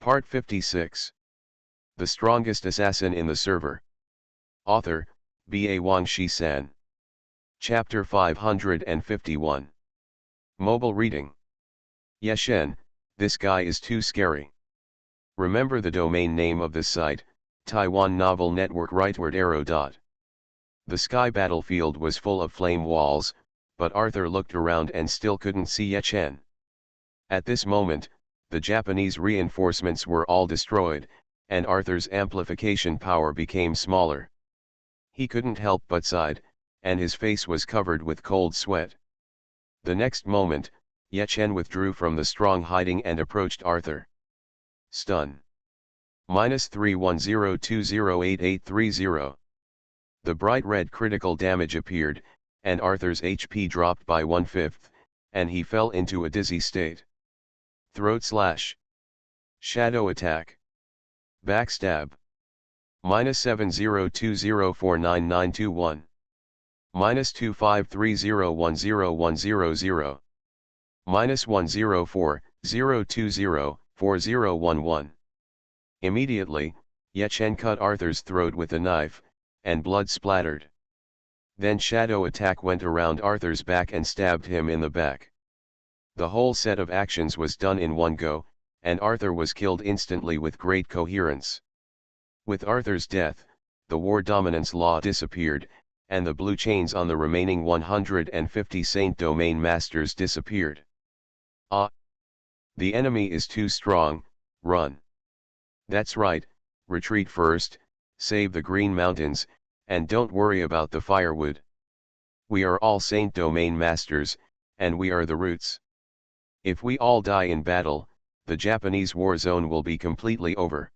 Part 56. The strongest assassin in the server. Author, B.A. Wang Shi-san. Chapter 551. Mobile reading. Yeshen, this guy is too scary. Remember the domain name of this site, Taiwan Novel Network rightward arrow dot. The sky battlefield was full of flame walls, but Arthur looked around and still couldn't see Yeshen. At this moment, the Japanese reinforcements were all destroyed, and Arthur's amplification power became smaller. He couldn't help but sighed, and his face was covered with cold sweat. The next moment, Yeshen withdrew from the strong hiding and approached Arthur. Stun. -310208830. The bright red critical damage appeared, and Arthur's HP dropped by 1/5, and he fell into a dizzy state. Throat slash. Shadow attack. Backstab. -7020499921. -253010100. -1040204011. Immediately, Yeshen cut Arthur's throat with a knife, and blood splattered. Then Shadow attack went around Arthur's back and stabbed him in the back. The whole set of actions was done in one go, and Arthur was killed instantly with great coherence. With Arthur's death, the war dominance law disappeared, and the blue chains on the remaining 150 Saint Domain Masters disappeared. Ah! The enemy is too strong, run. That's right, retreat first, save the Green Mountains, and don't worry about the firewood. We are all Saint Domain Masters, and we are the roots. If we all die in battle, the Japanese war zone will be completely over.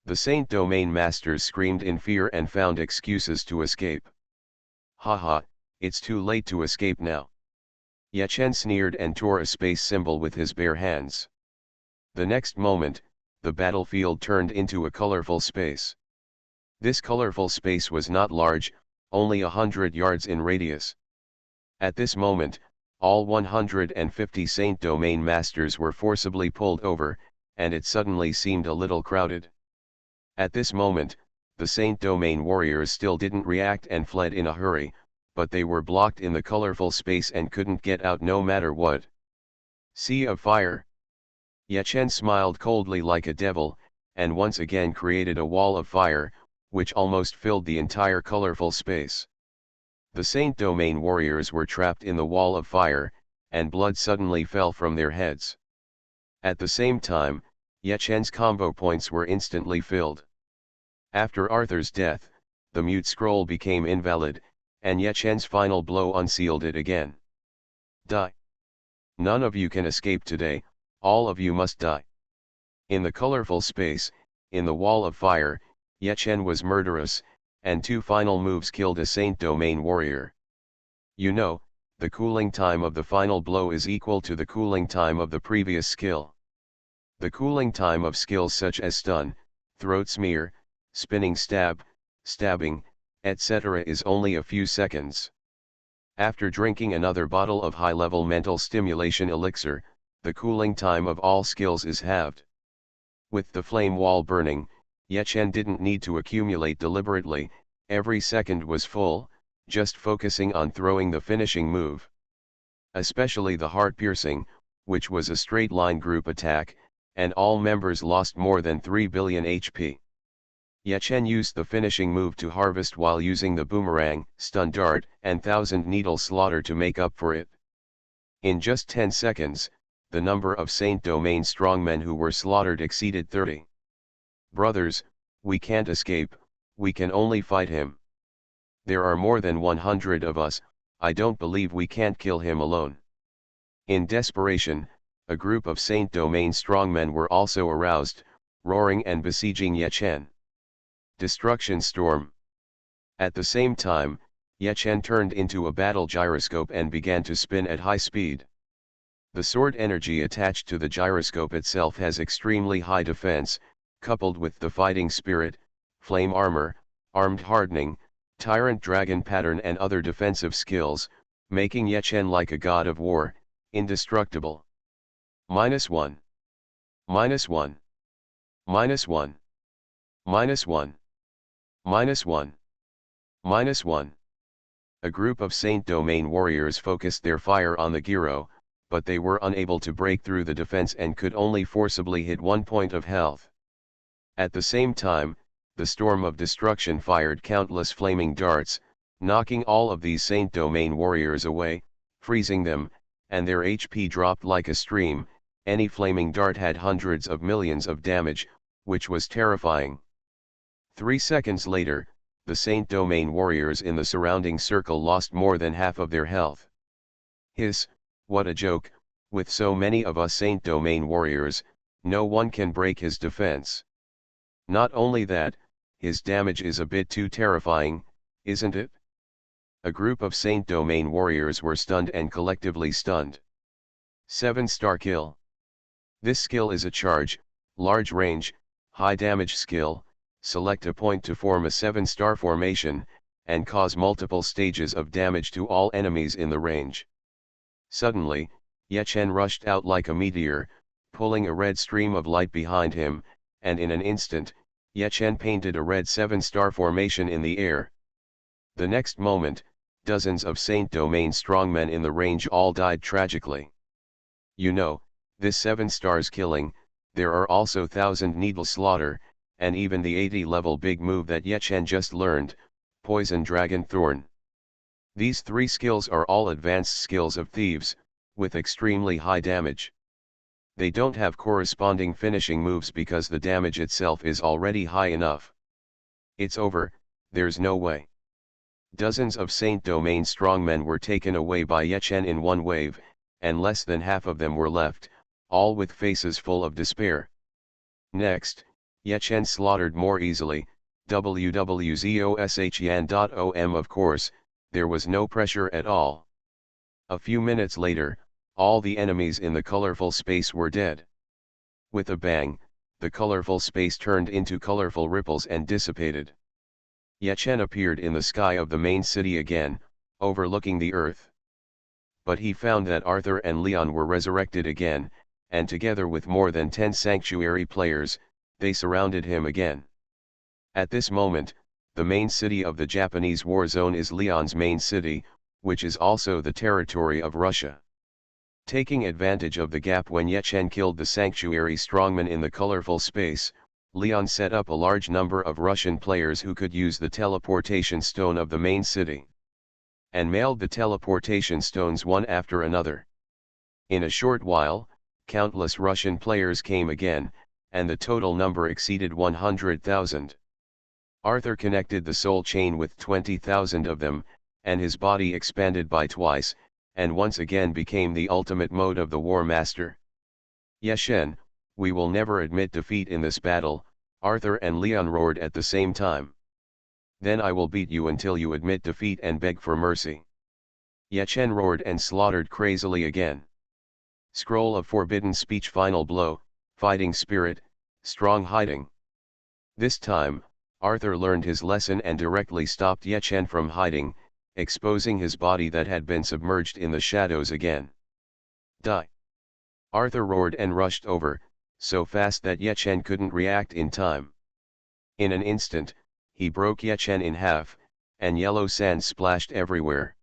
The Saint Domain Masters screamed in fear and found excuses to escape. Haha, it's too late to escape now. Yeshen sneered and tore a space symbol with his bare hands. The next moment, the battlefield turned into a colorful space. This colorful space was not large, only 100 yards in radius. At this moment, all 150 Saint Domain Masters were forcibly pulled over, and it suddenly seemed a little crowded. At this moment, the Saint Domain warriors still didn't react and fled in a hurry, but they were blocked in the colorful space and couldn't get out no matter what. Sea of fire. Yeshen smiled coldly like a devil, and once again created a wall of fire, which almost filled the entire colorful space. The Saint Domain warriors were trapped in the wall of fire, and blood suddenly fell from their heads. At the same time, Yeshen's combo points were instantly filled. After Arthur's death, the mute scroll became invalid, and Yeshen's final blow unsealed it again. Die. None of you can escape today, all of you must die. In the colorful space, in the wall of fire, Yeshen was murderous, and two final moves killed a Saint Domain warrior. You know, the cooling time of the final blow is equal to the cooling time of the previous skill. The cooling time of skills such as stun, throat smear, spinning stab, stabbing, etc. is only a few seconds. After drinking another bottle of high-level mental stimulation elixir, the cooling time of all skills is halved. With the flame wall burning, Yeshen didn't need to accumulate deliberately, every second was full, just focusing on throwing the finishing move. Especially the heart-piercing, which was a straight-line group attack, and all members lost more than 3 billion HP. Yeshen used the finishing move to harvest while using the boomerang, stun dart, and thousand needle slaughter to make up for it. In just 10 seconds, the number of Saint Domain strongmen who were slaughtered exceeded 30. Brothers, we can't escape, we can only fight him. There are more than 100 of us, I don't believe we can't kill him alone. In desperation, a group of Saint Domain strongmen were also aroused, roaring and besieging Yeshen. Destruction storm. At the same time, Yeshen turned into a battle gyroscope and began to spin at high speed. The sword energy attached to the gyroscope itself has extremely high defense, coupled with the fighting spirit, flame armor, armed hardening, tyrant dragon pattern and other defensive skills, making Yeshen like a god of war, indestructible. -1. -1. -1, -1, -1, -1. A group of Saint Domain warriors focused their fire on the Giro, but they were unable to break through the defense and could only forcibly hit 1 point of health. At the same time, the Storm of Destruction fired countless flaming darts, knocking all of these Saint Domain warriors away, freezing them, and their HP dropped like a stream. Any flaming dart had hundreds of millions of damage, which was terrifying. 3 seconds later, the Saint Domain warriors in the surrounding circle lost more than half of their health. Hiss, what a joke, with so many of us Saint Domain warriors, no one can break his defense. Not only that, his damage is a bit too terrifying, isn't it? A group of Saint Domain warriors were stunned and collectively stunned. 7-star kill. This skill is a charge, large range, high damage skill. Select a point to form a 7-star formation, and cause multiple stages of damage to all enemies in the range. Suddenly, Ye Chen rushed out like a meteor, pulling a red stream of light behind him, and in an instant, Ye Chen painted a red 7-star formation in the air. The next moment, dozens of Saint Domain strongmen in the range all died tragically. You know, this 7 stars killing, there are also 1000 needle slaughter, and even the 80-level big move that Ye Chen just learned, Poison Dragon Thorn. These 3 skills are all advanced skills of thieves, with extremely high damage. They don't have corresponding finishing moves because the damage itself is already high enough. It's over, there's no way. Dozens of Saint Domain strongmen were taken away by Ye Chen in one wave, and less than half of them were left, all with faces full of despair. Next, Ye Chen slaughtered more easily, wwzoshen.om. Of course, there was no pressure at all. A few minutes later, all the enemies in the colorful space were dead. With a bang, the colorful space turned into colorful ripples and dissipated. Ye Chen appeared in the sky of the main city again, overlooking the earth. But he found that Arthur and Leon were resurrected again, and together with more than 10 sanctuary players, they surrounded him again. At this moment, the main city of the Japanese war zone is Leon's main city, which is also the territory of Russia. Taking advantage of the gap when Ye Chen killed the sanctuary strongman in the colorful space, Leon set up a large number of Russian players who could use the teleportation stone of the main city, and mailed the teleportation stones one after another. In a short while, countless Russian players came again, and the total number exceeded 100,000. Arthur connected the soul chain with 20,000 of them, and his body expanded by twice, and once again became the ultimate mode of the War Master. Ye Chen, we will never admit defeat in this battle, Arthur and Leon roared at the same time. Then I will beat you until you admit defeat and beg for mercy. Ye Chen roared and slaughtered crazily again. Scroll of Forbidden Speech. Final blow, fighting spirit, strong hiding. This time, Arthur learned his lesson and directly stopped Ye Chen from hiding, exposing his body that had been submerged in the shadows again. Die! Arthur roared and rushed over, so fast that Ye Chen couldn't react in time. In an instant, he broke Ye Chen in half, and yellow sand splashed everywhere.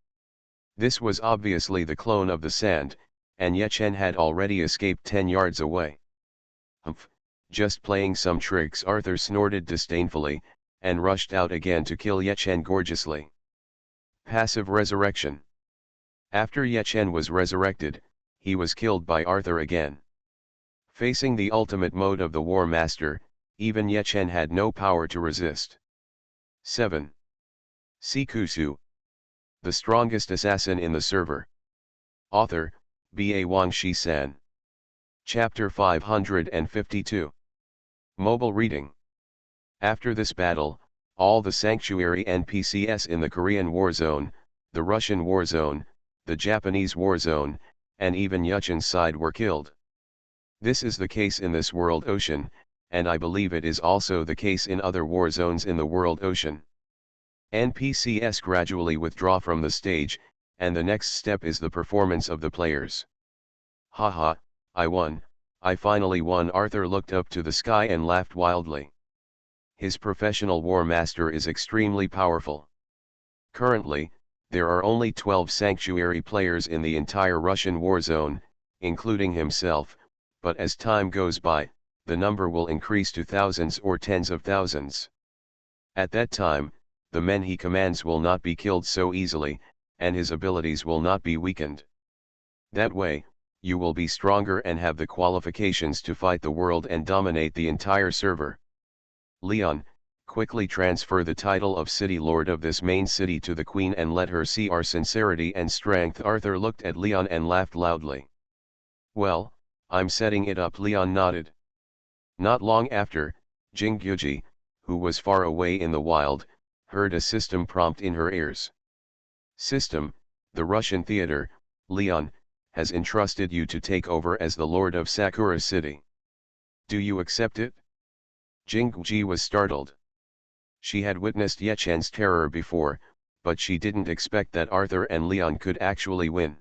This was obviously the clone of the sand, and Ye Chen had already escaped 10 yards away. Humph, just playing some tricks, Arthur snorted disdainfully, and rushed out again to kill Ye Chen gorgeously. Passive resurrection. After Ye Chen was resurrected, he was killed by Arthur again. Facing the ultimate mode of the War Master, even Ye Chen had no power to resist. 7. Sikusu. The strongest assassin in the server. Author, B.A. Wangshi-san. Chapter 552. Mobile reading. After this battle, all the sanctuary NPCs in the Korean war zone, the Russian war zone, the Japanese war zone, and even Ye Chen's side were killed. This is the case in this world ocean, and I believe it is also the case in other war zones in the world ocean. NPCs gradually withdraw from the stage, and the next step is the performance of the players. Haha, I won, I finally won. Arthur looked up to the sky and laughed wildly. His professional war master is extremely powerful. Currently, there are only 12 sanctuary players in the entire Russian war zone, including himself, but as time goes by, the number will increase to thousands or tens of thousands. At that time, the men he commands will not be killed so easily, and his abilities will not be weakened. That way, you will be stronger and have the qualifications to fight the world and dominate the entire server. Leon, quickly transfer the title of City Lord of this main city to the Queen and let her see our sincerity and strength. Arthur looked at Leon and laughed loudly. Well, I'm setting it up. Leon nodded. Not long after, Jingyuji, who was far away in the wild, heard a system prompt in her ears. System, the Russian theater, Leon, has entrusted you to take over as the Lord of Sakura City. Do you accept it? Jingyuji was startled. She had witnessed Yechen's terror before, but she didn't expect that Arthur and Leon could actually win.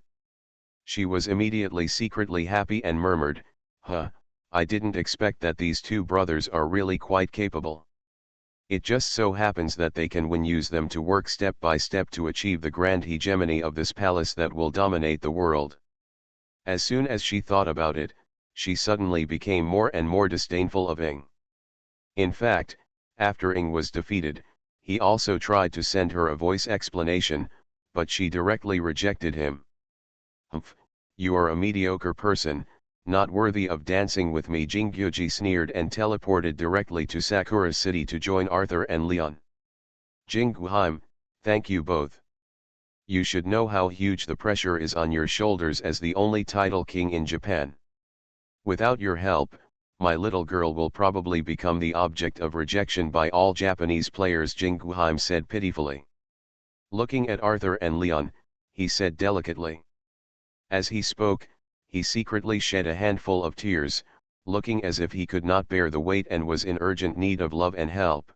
She was immediately secretly happy and murmured, "Huh, I didn't expect that these two brothers are really quite capable. It just so happens that they can use them to work step by step to achieve the grand hegemony of this palace that will dominate the world." As soon as she thought about it, she suddenly became more and more disdainful of Ing. In fact, after Ing was defeated, he also tried to send her a voice explanation, but she directly rejected him. "Humph, you are a mediocre person, not worthy of dancing with me." Jingyuji sneered and teleported directly to Sakura City to join Arthur and Leon. "Jinguheim, thank you both. You should know how huge the pressure is on your shoulders as the only title king in Japan. Without your help, my little girl will probably become the object of rejection by all Japanese players," Jinguheim said pitifully. Looking at Arthur and Leon, he said delicately. As he spoke, he secretly shed a handful of tears, looking as if he could not bear the weight and was in urgent need of love and help.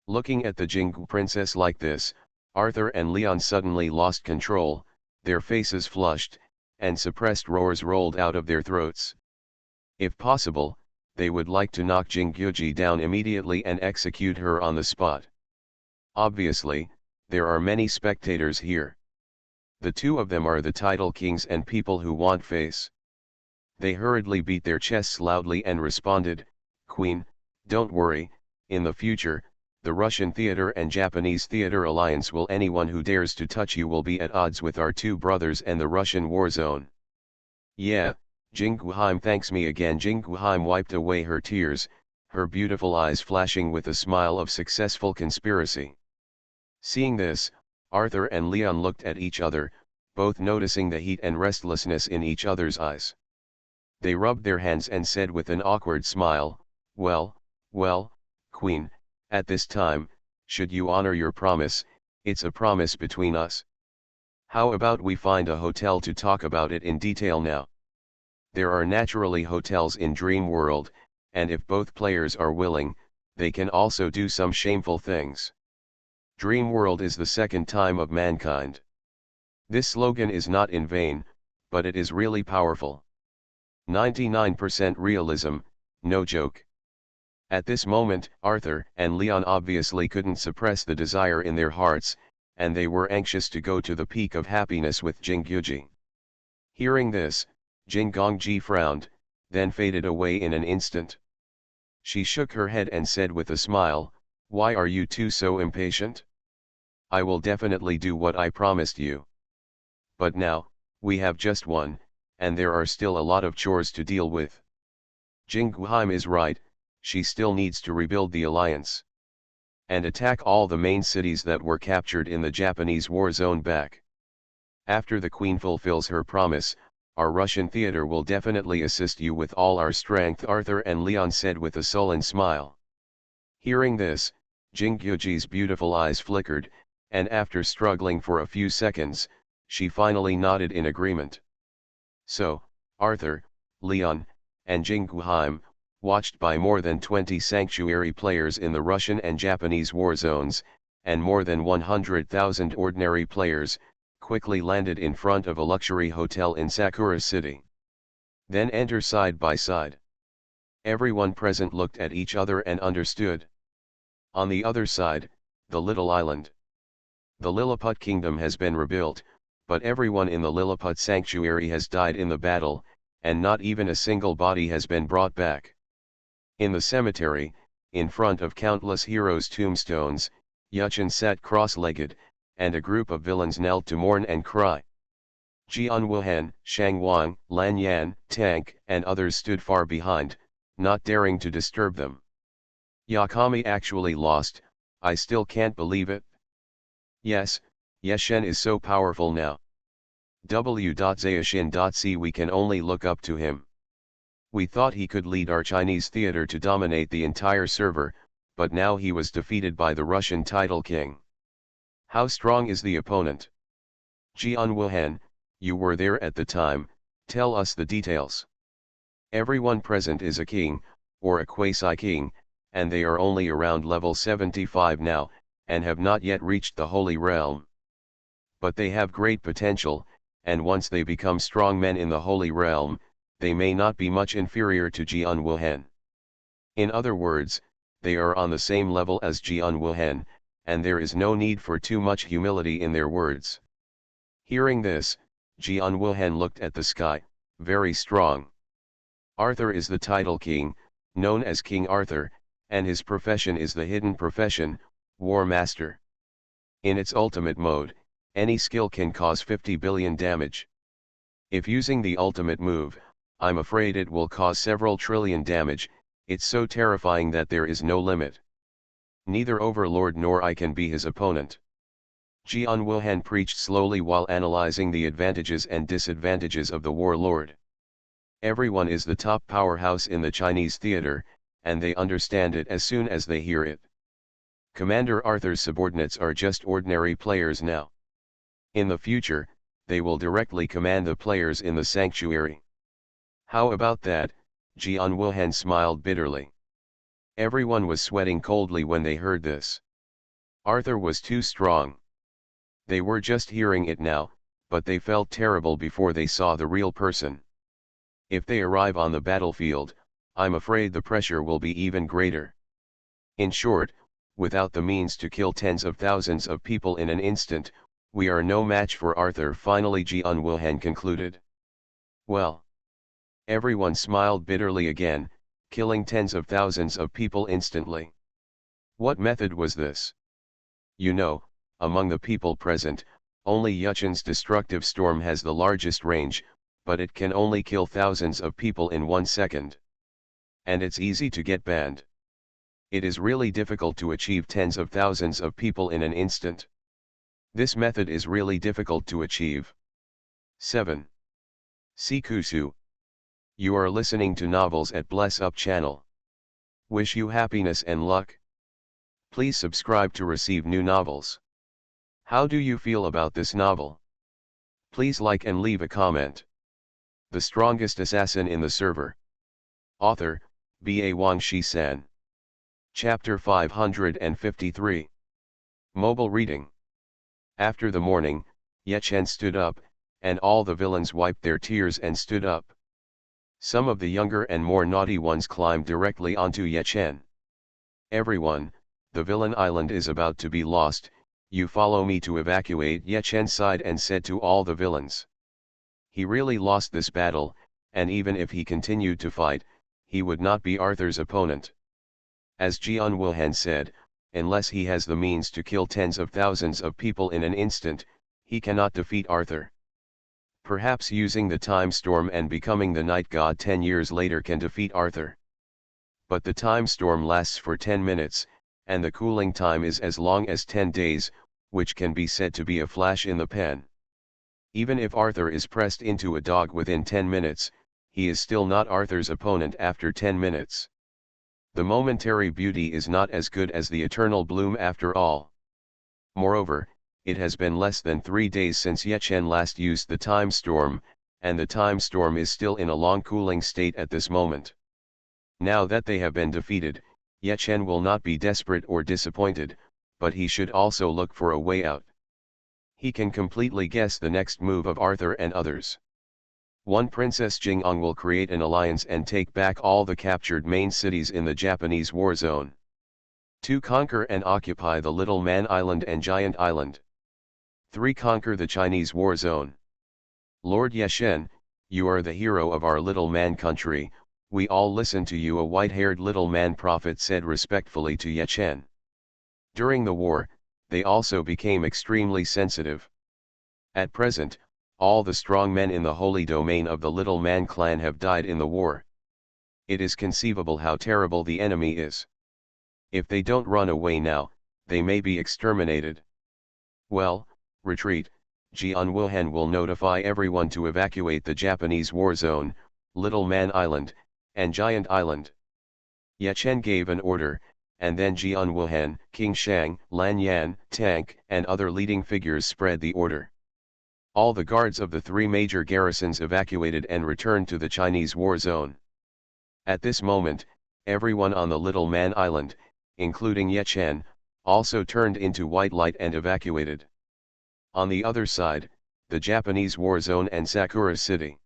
Looking at the Jingu princess like this, Arthur and Leon suddenly lost control, their faces flushed, and suppressed roars rolled out of their throats. If possible, they would like to knock Jingyuji down immediately and execute her on the spot. Obviously, there are many spectators here. The two of them are the title kings and people who want face. They hurriedly beat their chests loudly and responded, "Queen, don't worry, in the future, the Russian theater and Japanese theater alliance will anyone who dares to touch you will be at odds with our two brothers and the Russian war zone." "Yeah, Jinguheim thanks me again." Jinguheim wiped away her tears, her beautiful eyes flashing with a smile of successful conspiracy. Seeing this, Arthur and Leon looked at each other, both noticing the heat and restlessness in each other's eyes. They rubbed their hands and said with an awkward smile, well, Queen, at this time, should you honor your promise, it's a promise between us. How about we find a hotel to talk about it in detail now? There are naturally hotels in Dream World, and if both players are willing, they can also do some shameful things. Dream World is the second time of mankind. This slogan is not in vain, but it is really powerful. 99% realism, no joke. At this moment, Arthur and Leon obviously couldn't suppress the desire in their hearts, and they were anxious to go to the peak of happiness with Jingyuji. Hearing this, Jingongji frowned, then faded away in an instant. She shook her head and said with a smile, "Why are you two so impatient? I will definitely do what I promised you. But now, we have just one, and there are still a lot of chores to deal with." Jinguheim is right, she still needs to rebuild the alliance. And attack all the main cities that were captured in the Japanese war zone back. After the Queen fulfills her promise, our Russian theater will definitely assist you with all our strength, Arthur and Leon said with a sullen smile. Hearing this, Jingyuji's beautiful eyes flickered, and after struggling for a few seconds, she finally nodded in agreement. So, Arthur, Leon, and Jinguheim, watched by more than 20 sanctuary players in the Russian and Japanese war zones, and more than 100,000 ordinary players, quickly landed in front of a luxury hotel in Sakura City. Then enter side by side. Everyone present looked at each other and understood. On the other side, the little island. The Lilliput kingdom has been rebuilt, but everyone in the Lilliput sanctuary has died in the battle, and not even a single body has been brought back. In the cemetery, in front of countless heroes' tombstones, Yuchen sat cross-legged, and a group of villains knelt to mourn and cry. Jian Wuhan, Shang Wang, Lan Yan, Tank, and others stood far behind, not daring to disturb them. Yakami actually lost, I still can't believe it. Yes, Yeshen is so powerful now. W.Zayashin.C we can only look up to him. We thought he could lead our Chinese theater to dominate the entire server, but now he was defeated by the Russian title king. How strong is the opponent? Jian Wuhan, you were there at the time, tell us the details. Everyone present is a king, or a quasi-king, and they are only around level 75 now, and have not yet reached the Holy Realm. But they have great potential, and once they become strong men in the Holy Realm, they may not be much inferior to Jian Wuhan. In other words, they are on the same level as Jian Wuhan, and there is no need for too much humility in their words. Hearing this, Jian Wuhan looked at the sky, very strong. Arthur is the title king, known as King Arthur, and his profession is the hidden profession, War Master. In its ultimate mode, any skill can cause 50 billion damage. If using the ultimate move, I'm afraid it will cause several trillion damage, it's so terrifying that there is no limit. Neither Overlord nor I can be his opponent. Jian Wuhan preached slowly while analyzing the advantages and disadvantages of the Warlord. Everyone is the top powerhouse in the Chinese theater, and they understand it as soon as they hear it. Commander Arthur's subordinates are just ordinary players now. In the future, they will directly command the players in the sanctuary. How about that? Jian Wuhan smiled bitterly. Everyone was sweating coldly when they heard this. Arthur was too strong. They were just hearing it now, but they felt terrible before they saw the real person. If they arrive on the battlefield, I'm afraid the pressure will be even greater. In short, without the means to kill tens of thousands of people in an instant, we are no match for Arthur. Finally Jian Wuhan concluded. Well. Everyone smiled bitterly again, killing tens of thousands of people instantly. What method was this? You know, among the people present, only Yuchen's destructive storm has the largest range, but it can only kill thousands of people in 1 second. And it's easy to get banned. It is really difficult to achieve tens of thousands of people in an instant. This method is really difficult to achieve. 7. Sikusu. You are listening to novels at Bless Up channel. Wish you happiness and luck. Please subscribe to receive new novels. How do you feel about this novel? Please like and leave a comment. The strongest assassin in the server. Author, B.A. Wang Shi-san. Chapter 553. Mobile reading. After the morning, Ye Chen stood up, and all the villains wiped their tears and stood up. Some of the younger and more naughty ones climbed directly onto Ye Chen. Everyone, the villain island is about to be lost, you follow me to evacuate. Ye Chen sighed and said to all the villains. He really lost this battle, and even if he continued to fight, he would not be Arthur's opponent. As Jian Wuhan said, unless he has the means to kill tens of thousands of people in an instant, he cannot defeat Arthur. Perhaps using the time storm and becoming the night god 10 years later can defeat Arthur. But the time storm lasts for 10 minutes, and the cooling time is as long as 10 days, which can be said to be a flash in the pan. Even if Arthur is pressed into a dog within 10 minutes, he is still not Arthur's opponent after 10 minutes. The momentary beauty is not as good as the eternal bloom after all. Moreover, it has been less than 3 days since Ye Chen last used the time storm, and the time storm is still in a long cooling state at this moment. Now that they have been defeated, Ye Chen will not be desperate or disappointed, but he should also look for a way out. He can completely guess the next move of Arthur and others. One Princess Jingong will create an alliance and take back all the captured main cities in the Japanese war zone. 2. Conquer and occupy the Little Man Island and Giant Island. 3. Conquer the Chinese war zone. Lord Yeshen, you are the hero of our little man country, we all listen to you, a white-haired little man prophet said respectfully to Yeshen. During the war, they also became extremely sensitive. At present, all the strong men in the holy domain of the Little Man clan have died in the war. It is conceivable how terrible the enemy is. If they don't run away now, they may be exterminated. Well, retreat. Jian Wuhan will notify everyone to evacuate the Japanese war zone, Little Man Island, and Giant Island. Ye Chen gave an order, and then Jian Wuhan, King Shang, Lan Yan, Tank, and other leading figures spread the order. All the guards of the 3 major garrisons evacuated and returned to the Chinese war zone. At this moment, everyone on the Little Man Island, including Ye Chen, also turned into white light and evacuated. On the other side, the Japanese war zone and Sakura City.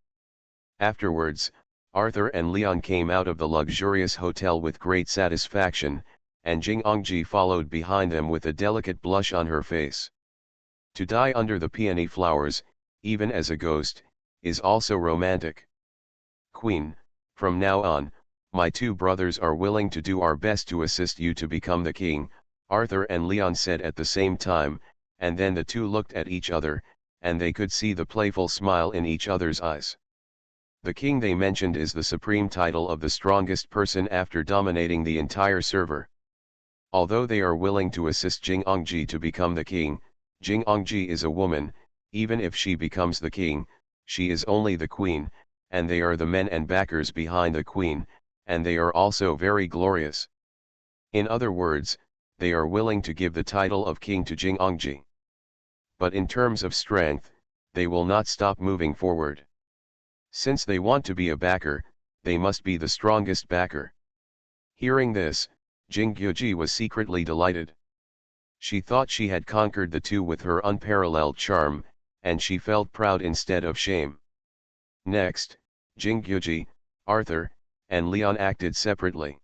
Afterwards, Arthur and Leon came out of the luxurious hotel with great satisfaction, and Jing Ongji followed behind them with a delicate blush on her face. To die under the peony flowers, even as a ghost, is also romantic. Queen, from now on, my 2 brothers are willing to do our best to assist you to become the king, Arthur and Leon said at the same time, and then the 2 looked at each other, and they could see the playful smile in each other's eyes. The king they mentioned is the supreme title of the strongest person after dominating the entire server. Although they are willing to assist Jing Ongji to become the king, Jing Ongji is a woman, even if she becomes the king, she is only the queen, and they are the men and backers behind the queen, and they are also very glorious. In other words, they are willing to give the title of king to Jing Ongji. But in terms of strength, they will not stop moving forward. Since they want to be a backer, they must be the strongest backer. Hearing this, Jing Gyuji was secretly delighted. She thought she had conquered the 2 with her unparalleled charm, and she felt proud instead of shame. Next, Jing Gyuji, Arthur, and Leon acted separately.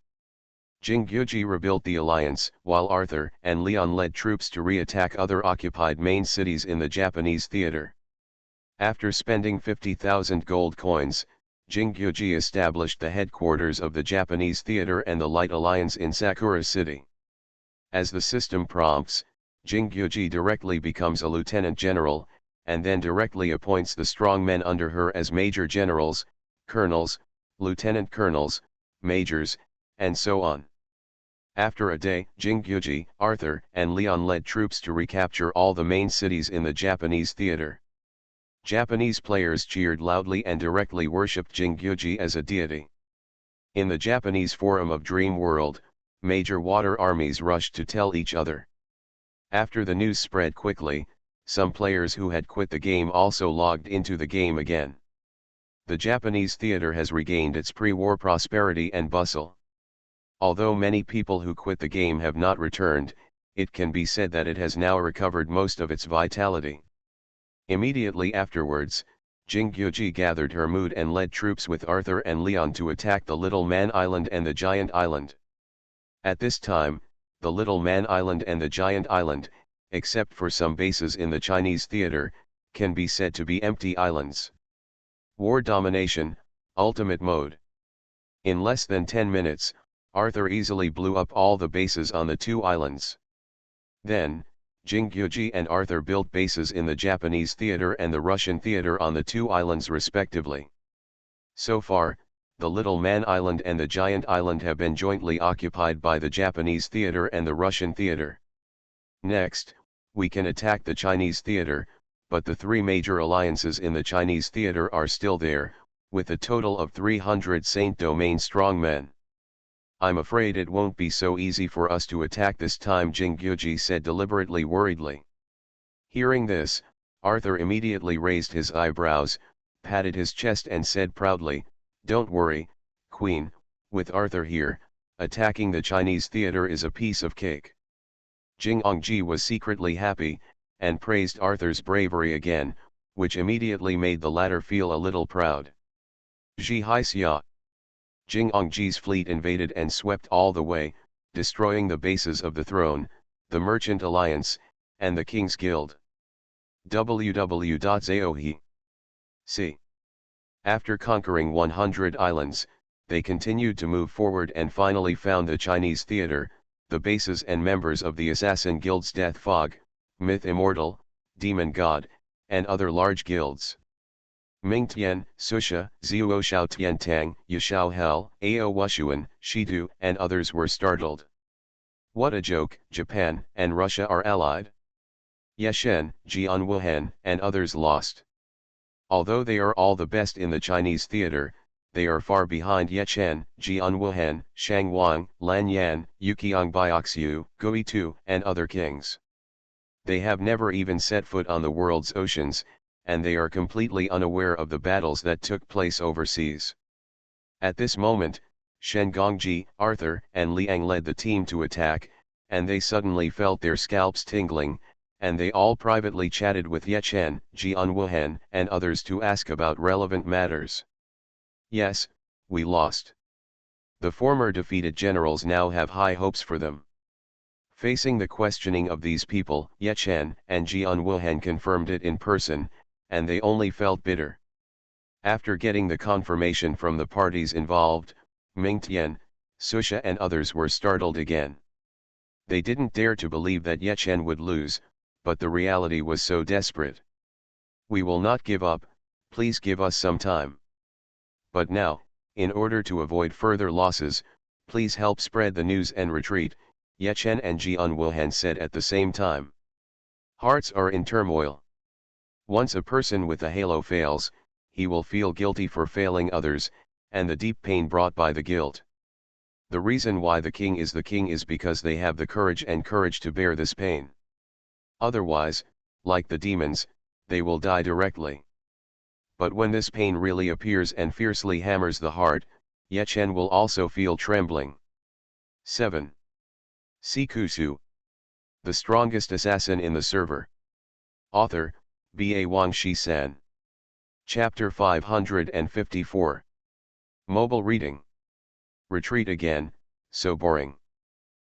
Jing Gyuji rebuilt the alliance, while Arthur and Leon led troops to re-attack other occupied main cities in the Japanese theater. After spending 50,000 gold coins, Jing Gyuji established the headquarters of the Japanese theater and the Light Alliance in Sakura City. As the system prompts, Jing Gyuji directly becomes a lieutenant general, and then directly appoints the strong men under her as major generals, colonels, lieutenant colonels, majors, and so on. After a day, Jing Gyuji, Arthur, and Leon led troops to recapture all the main cities in the Japanese theater. Japanese players cheered loudly and directly worshipped Jing Gyuji as a deity. In the Japanese forum of Dream World, major water armies rushed to tell each other. After the news spread quickly, some players who had quit the game also logged into the game again. The Japanese theater has regained its pre-war prosperity and bustle. Although many people who quit the game have not returned, it can be said that it has now recovered most of its vitality. Immediately afterwards, Jing Gyuji gathered her mood and led troops with Arthur and Leon to attack the Little Man Island and the Giant Island. At this time, the Little Man Island and the Giant Island, except for some bases in the Chinese theater, can be said to be empty islands. War domination, ultimate mode. In less than 10 minutes, Arthur easily blew up all the bases on the 2 islands. Then, Jing Gyuji and Arthur built bases in the Japanese theater and the Russian theater on the 2 islands respectively. So far, the Little Man Island and the Giant Island have been jointly occupied by the Japanese theater and the Russian theater. Next, we can attack the Chinese theater, but the 3 major alliances in the Chinese theater are still there, with a total of 300 Saint Domain strongmen. I'm afraid it won't be so easy for us to attack this time, Jing Gyuji said deliberately worriedly. Hearing this, Arthur immediately raised his eyebrows, patted his chest and said proudly, "Don't worry, Queen, with Arthur here, attacking the Chinese theater is a piece of cake." Jing Ongji was secretly happy, and praised Arthur's bravery again, which immediately made the latter feel a little proud. Ji Haixia. Jingongji's fleet invaded and swept all the way, destroying the bases of the throne, the Merchant Alliance, and the King's Guild. www.zaohe. C. After conquering 100 islands, they continued to move forward and finally found the Chinese theater, the bases and members of the assassin guilds Death Fog, Myth Immortal, Demon God, and other large guilds. Mingtian, Susha, Zuo Xiao Tiantang, Yashao Hell, Ao Wushuan, Shidu, and others were startled. What a joke, Japan and Russia are allied. Yeshen, Jian Wuhan, and others lost. Although they are all the best in the Chinese theater, they are far behind Yechen, Jian Wuhan, Shang Wang, Lan Yan, Yuqiang Bioxiu, Gui Tu, and other kings. They have never even set foot on the world's oceans, and they are completely unaware of the battles that took place overseas. At this moment, Shen Gongji, Arthur, and Liang led the team to attack, and they suddenly felt their scalps tingling, and they all privately chatted with Yechen, Jian Wuhan, and others to ask about relevant matters. Yes, we lost. The former defeated generals now have high hopes for them. Facing the questioning of these people, Yechen and Jian Wuhan confirmed it in person, and they only felt bitter. After getting the confirmation from the parties involved, Mingtian, Susha and others were startled again. They didn't dare to believe that Yechen would lose, but the reality was so desperate. We will not give up, please give us some time. But now, in order to avoid further losses, please help spread the news and retreat, Yechen and Jian Wuhan said at the same time. Hearts are in turmoil. Once a person with a halo fails, he will feel guilty for failing others, and the deep pain brought by the guilt. The reason why the king is because they have the courage to bear this pain. Otherwise, like the demons, they will die directly. But when this pain really appears and fiercely hammers the heart, Yechen will also feel trembling. 7. Sikusu. The strongest assassin in the server. Author, B.A. Wang Shi-san. Chapter 554. Mobile reading. Retreat again, so boring.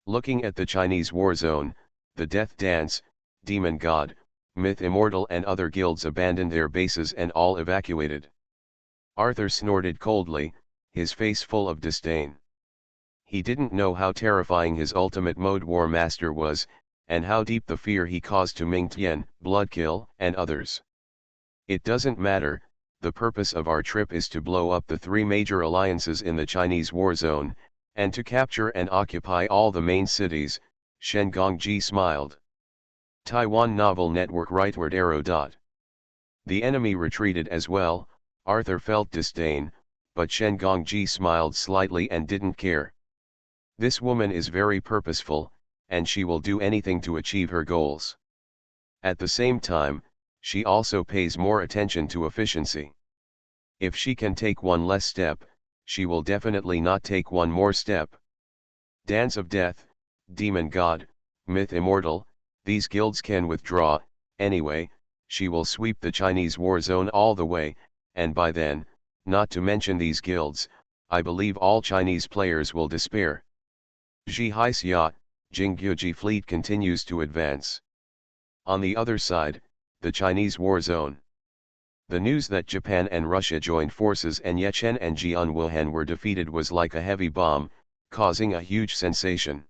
Looking at the Chinese war zone, the Death Dance, Demon God, Myth Immortal and other guilds abandoned their bases and all evacuated. Arthur snorted coldly, his face full of disdain. He didn't know how terrifying his ultimate mode War Master was, and how deep the fear he caused to Mingtian, Bloodkill, and others. It doesn't matter, the purpose of our trip is to blow up the 3 major alliances in the Chinese war zone, and to capture and occupy all the main cities, Shen Gongji smiled. Taiwan Novel Network Rightward arrow. The enemy retreated as well, Arthur felt disdain, but Shen Gongji smiled slightly and didn't care. This woman is very purposeful, and she will do anything to achieve her goals. At the same time, she also pays more attention to efficiency. If she can take one less step, she will definitely not take one more step. Dance of Death, Demon God, Myth Immortal, these guilds can withdraw, anyway, she will sweep the Chinese war zone all the way, and by then, not to mention these guilds, I believe all Chinese players will despair. Ji Haixia, Jinggyuji fleet continues to advance. On the other side, the Chinese war zone. The news that Japan and Russia joined forces and Yechen and Jian Wuhan were defeated was like a heavy bomb, causing a huge sensation.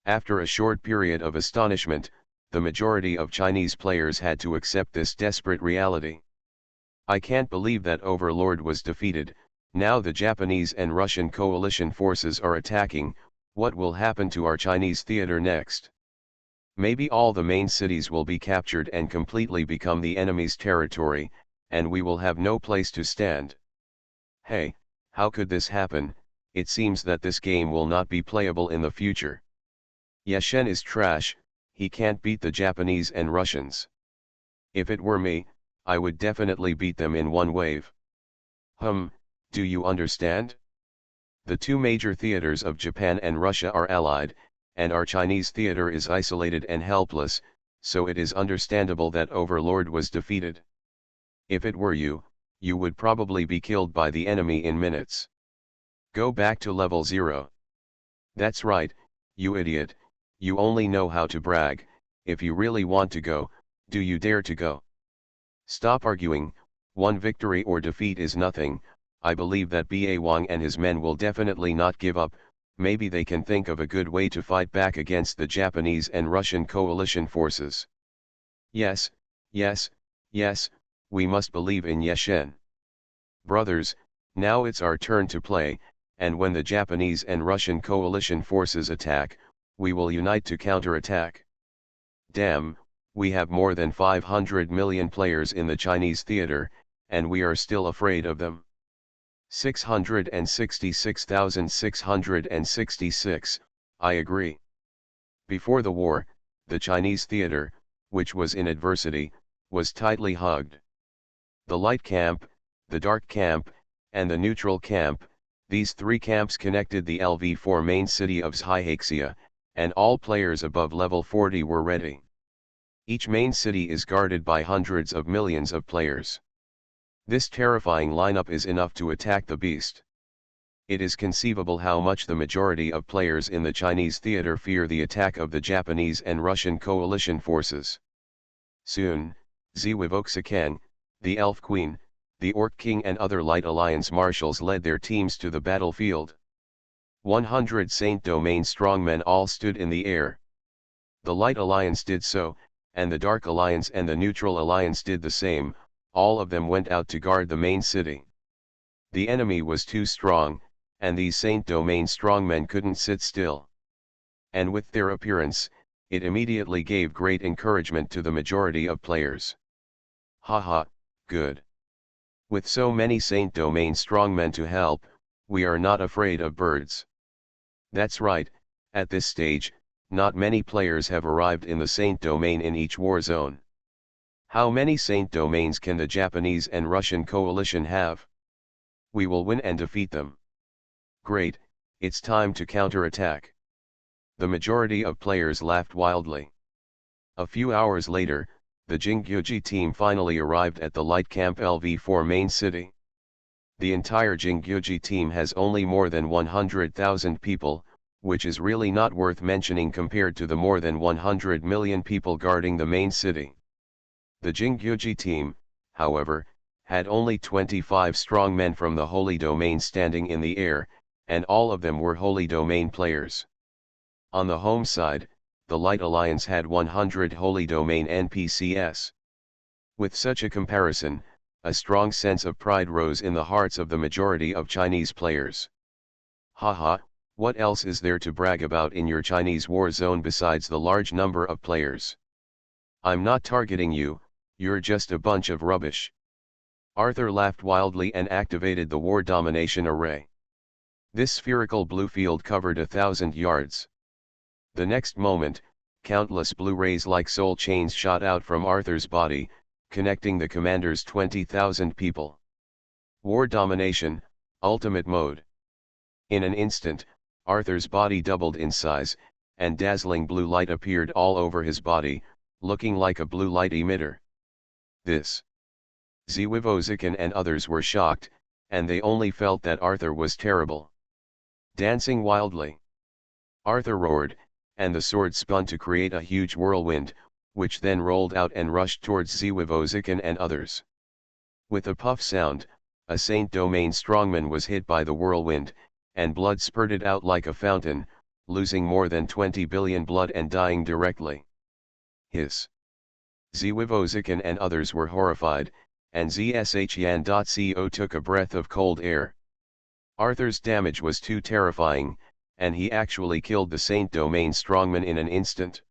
After a short period of astonishment, the majority of Chinese players had to accept this desperate reality. I can't believe that Overlord was defeated, now the Japanese and Russian coalition forces are attacking, what will happen to our Chinese theater next? Maybe all the main cities will be captured and completely become the enemy's territory, and we will have no place to stand. Hey, how could this happen? It seems that this game will not be playable in the future. Yeshen is trash, he can't beat the Japanese and Russians. If it were me, I would definitely beat them in one wave. Do you understand? The 2 major theaters of Japan and Russia are allied, and our Chinese theater is isolated and helpless, so it is understandable that Overlord was defeated. If it were you, you would probably be killed by the enemy in minutes. Go back to level 0. That's right, you idiot, you only know how to brag. If you really want to go, do you dare to go? Stop arguing, one victory or defeat is nothing. I believe that Ba Wang and his men will definitely not give up. Maybe they can think of a good way to fight back against the Japanese and Russian coalition forces. Yes, yes, yes, we must believe in Yeshen. Brothers, now it's our turn to play, and when the Japanese and Russian coalition forces attack, we will unite to counterattack. Damn, we have more than 500 million players in the Chinese theater, and we are still afraid of them. 666,666, I agree. Before the war, the Chinese theater, which was in adversity, was tightly hugged. The light camp, the dark camp, and the neutral camp, these three camps connected the LV4 main city of Zhyhaxia, and all players above level 40 were ready. Each main city is guarded by hundreds of millions of players. This terrifying lineup is enough to attack the beast. It is conceivable how much the majority of players in the Chinese theater fear the attack of the Japanese and Russian coalition forces. Soon, Zwivoxakeng, the Elf Queen, the Orc King and other Light Alliance marshals led their teams to the battlefield. 100 Saint Domain strongmen all stood in the air. The Light Alliance did so, and the Dark Alliance and the Neutral Alliance did the same. All of them went out to guard the main city. The enemy was too strong, and these Saint Domain strongmen couldn't sit still. And with their appearance, it immediately gave great encouragement to the majority of players. Haha, good. With so many Saint Domain strongmen to help, we are not afraid of birds. That's right, at this stage, not many players have arrived in the Saint Domain in each war zone. How many Saint Domains can the Japanese and Russian coalition have? We will win and defeat them. Great, it's time to counterattack. The majority of players laughed wildly. A few hours later, the Jinggyuji team finally arrived at the Light Camp LV4 main city. The entire Jinggyuji team has only more than 100,000 people, which is really not worth mentioning compared to the more than 100 million people guarding the main city. The Jinggyuji team, however, had only 25 strong men from the Holy Domain standing in the air, and all of them were Holy Domain players. On the home side, the Light Alliance had 100 Holy Domain NPCs. With such a comparison, a strong sense of pride rose in the hearts of the majority of Chinese players. Haha, what else is there to brag about in your Chinese war zone besides the large number of players? I'm not targeting you, you're just a bunch of rubbish. Arthur laughed wildly and activated the war domination array. This spherical blue field covered 1,000 yards. The next moment, countless blue rays like soul chains shot out from Arthur's body, connecting the commander's 20,000 people. War domination, ultimate mode. In an instant, Arthur's body doubled in size, and dazzling blue light appeared all over his body, looking like a blue light emitter. This. Zwivozakin and others were shocked, and they only felt that Arthur was terrible. Dancing wildly, Arthur roared, and the sword spun to create a huge whirlwind, which then rolled out and rushed towards Zwivozakin and others. With a puff sound, a Saint Domain strongman was hit by the whirlwind, and blood spurted out like a fountain, losing more than 20 billion blood and dying directly. Hiss. Zwivozakin and others were horrified, and Zshyan.co took a breath of cold air. Arthur's damage was too terrifying, and he actually killed the Saint Domain strongman in an instant.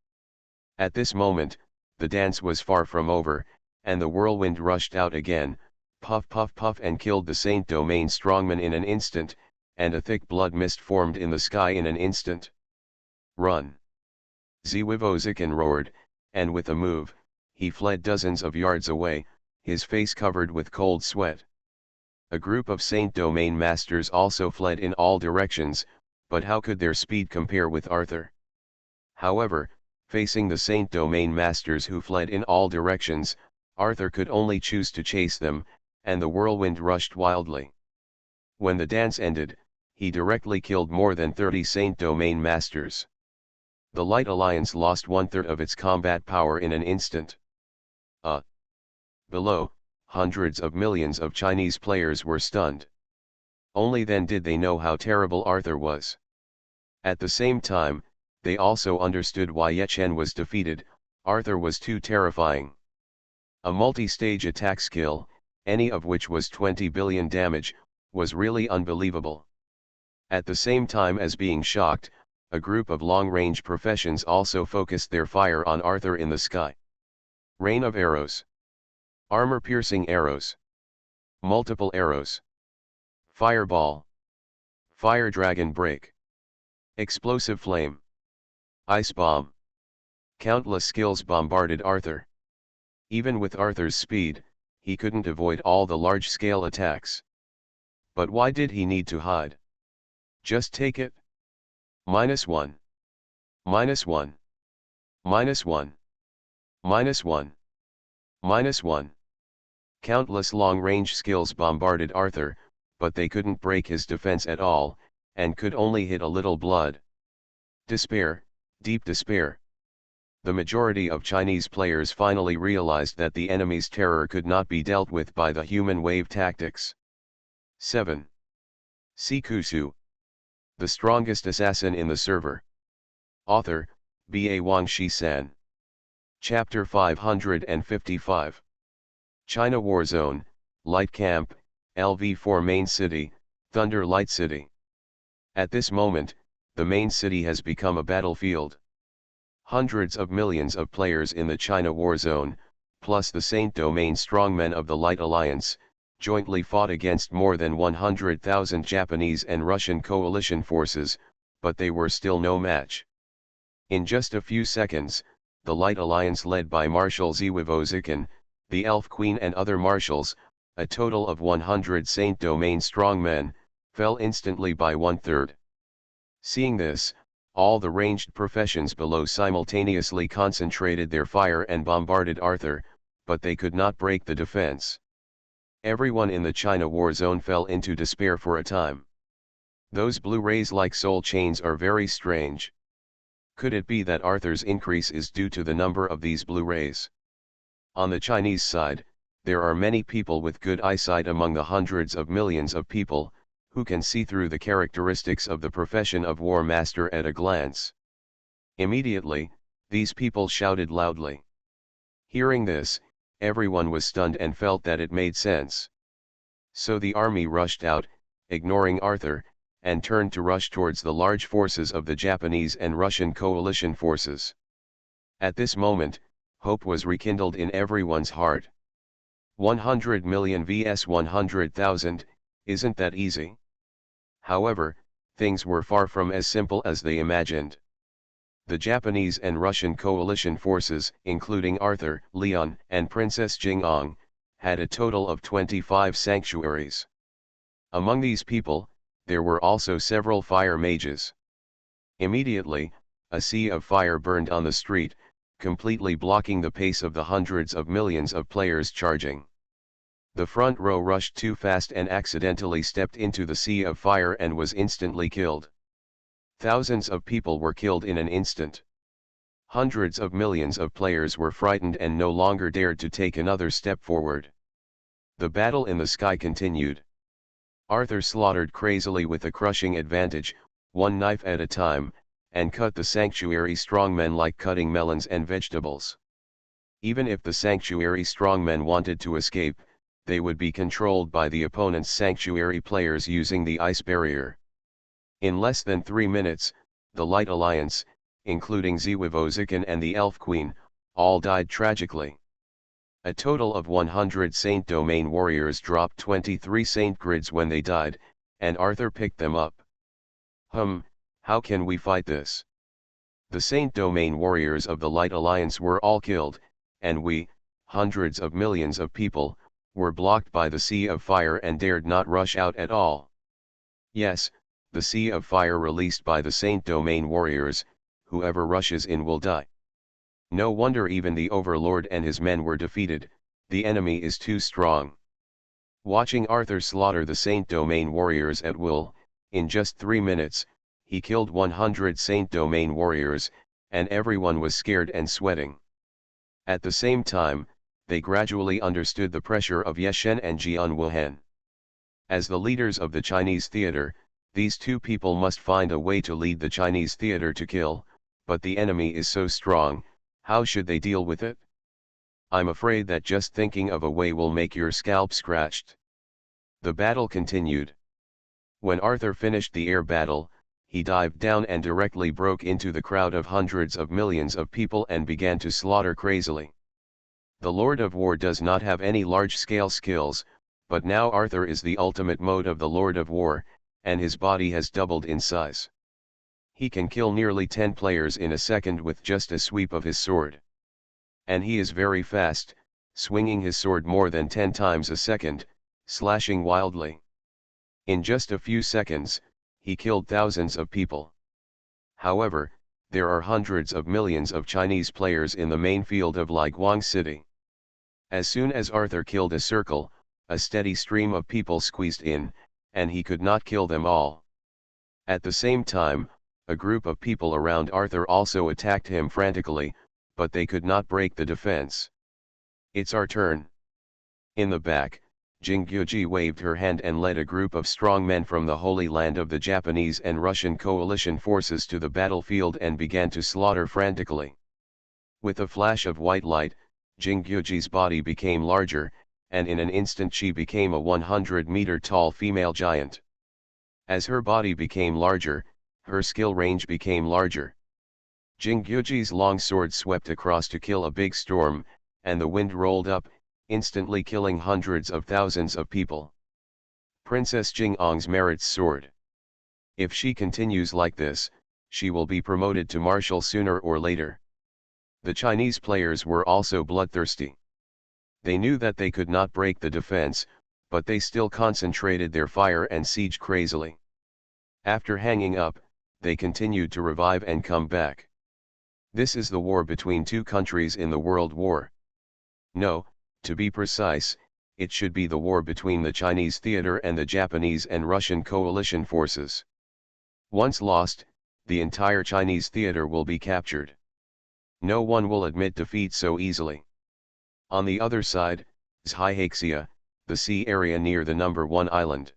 At this moment, the dance was far from over, and the whirlwind rushed out again, puff puff puff, and killed the Saint Domain strongman in an instant, and a thick blood mist formed in the sky in an instant. Run! Zwivozakin roared, and with a move, he fled dozens of yards away, his face covered with cold sweat. A group of Saint Domain masters also fled in all directions, but how could their speed compare with Arthur? However, facing the Saint Domain masters who fled in all directions, Arthur could only choose to chase them, and the whirlwind rushed wildly. When the dance ended, he directly killed more than 30 Saint Domain masters. The Light Alliance lost 1/3 of its combat power in an instant. Below, hundreds of millions of Chinese players were stunned. Only then did they know how terrible Arthur was. At the same time, they also understood why Ye Chen was defeated. Arthur was too terrifying. A multi-stage attack skill, any of which was 20 billion damage, was really unbelievable. At the same time as being shocked, a group of long-range professions also focused their fire on Arthur in the sky. Rain of arrows. Armor-piercing arrows. Multiple arrows. Fireball. Fire dragon break. Explosive flame. Ice bomb. Countless skills bombarded Arthur. Even with Arthur's speed, he couldn't avoid all the large-scale attacks. But why did he need to hide? Just take it. -1. -1. -1. -1. -1. Countless long-range skills bombarded Arthur, but they couldn't break his defense at all, and could only hit a little blood. Despair, deep despair. The majority of Chinese players finally realized that the enemy's terror could not be dealt with by the human wave tactics. 7. Sikusu. The strongest assassin in the server. Author, B.A. Wang Shi-san. Chapter 555. China War Zone, Light Camp, LV4 Main City, Thunder Light City. At this moment, the main city has become a battlefield. Hundreds of millions of players in the China War Zone, plus the Saint Domain strongmen of the Light Alliance, jointly fought against more than 100,000 Japanese and Russian coalition forces, but they were still no match. In just a few seconds, the Light Alliance led by Marshal Zwiwozikin, the Elf Queen and other marshals, a total of 100 Saint Domain strongmen, fell instantly by 1/3. Seeing this, all the ranged professions below simultaneously concentrated their fire and bombarded Arthur, but they could not break the defense. Everyone in the China War Zone fell into despair for a time. Those blue rays like soul chains are very strange. Could it be that Arthur's increase is due to the number of these blue rays? On the Chinese side, there are many people with good eyesight among the hundreds of millions of people, who can see through the characteristics of the profession of War Master at a glance. Immediately, these people shouted loudly. Hearing this, everyone was stunned and felt that it made sense. So the army rushed out, ignoring Arthur, and turned to rush towards the large forces of the Japanese and Russian coalition forces. At this moment, hope was rekindled in everyone's heart. 100 million vs 100,000, isn't that easy? However, things were far from as simple as they imagined. The Japanese and Russian coalition forces, including Arthur, Leon, and Princess Jing'ong, had a total of 25 sanctuaries. Among these people, there were also several fire mages. Immediately, a sea of fire burned on the street, completely blocking the pace of the hundreds of millions of players charging. The front row rushed too fast and accidentally stepped into the sea of fire and was instantly killed. Thousands of people were killed in an instant. Hundreds of millions of players were frightened and no longer dared to take another step forward. The battle in the sky continued. Arthur slaughtered crazily with a crushing advantage, one knife at a time, and cut the sanctuary strongmen like cutting melons and vegetables. Even if the sanctuary strongmen wanted to escape, they would be controlled by the opponent's sanctuary players using the ice barrier. In less than 3 minutes, the Light Alliance, including Zwiwozikin and the Elf Queen, all died tragically. A total of 100 Saint Domain warriors dropped 23 Saint grids when they died, and Arthur picked them up. How can we fight this? The Saint Domain warriors of the Light Alliance were all killed, and we, hundreds of millions of people, were blocked by the sea of fire and dared not rush out at all. Yes, the sea of fire released by the Saint Domain warriors, whoever rushes in will die. No wonder even the Overlord and his men were defeated, the enemy is too strong. Watching Arthur slaughter the Saint Domain warriors at will, in just 3 minutes, he killed 100 Saint Domain warriors, and everyone was scared and sweating. At the same time, they gradually understood the pressure of Ye Shen and Jian Wuhan. As the leaders of the Chinese theater, these two people must find a way to lead the Chinese theater to kill, but the enemy is so strong, how should they deal with it? I'm afraid that just thinking of a way will make your scalp scratched. The battle continued. When Arthur finished the air battle, he dived down and directly broke into the crowd of hundreds of millions of people and began to slaughter crazily. The Lord of War does not have any large-scale skills, but now Arthur is the ultimate mode of the Lord of War, and his body has doubled in size. He can kill nearly 10 players in a second with just a sweep of his sword. And he is very fast, swinging his sword more than 10 times a second, slashing wildly. In just a few seconds, he killed thousands of people. However, there are hundreds of millions of Chinese players in the main field of Liguang City. As soon as Arthur killed a circle, a steady stream of people squeezed in, and he could not kill them all. At the same time, a group of people around Arthur also attacked him frantically, but they could not break the defense. It's our turn. In the back, Jingguji waved her hand and led a group of strong men from the Holy Land of the Japanese and Russian coalition forces to the battlefield and began to slaughter frantically. With a flash of white light, Jingguji's body became larger, and in an instant she became a 100-meter-tall female giant. As her body became larger, her skill range became larger. Jingguji's long sword swept across to kill a big storm, and the wind rolled up, instantly killing hundreds of thousands of people. Princess Jingong's merits soared. If she continues like this, she will be promoted to marshal sooner or later. The Chinese players were also bloodthirsty. They knew that they could not break the defense, but they still concentrated their fire and siege crazily. After hanging up, they continued to revive and come back. This is the war between two countries in the World War. No, to be precise, it should be the war between the Chinese theater and the Japanese and Russian coalition forces. Once lost, the entire Chinese theater will be captured. No one will admit defeat so easily. On the other side, Zhyhaxia, the sea area near the number 1 island.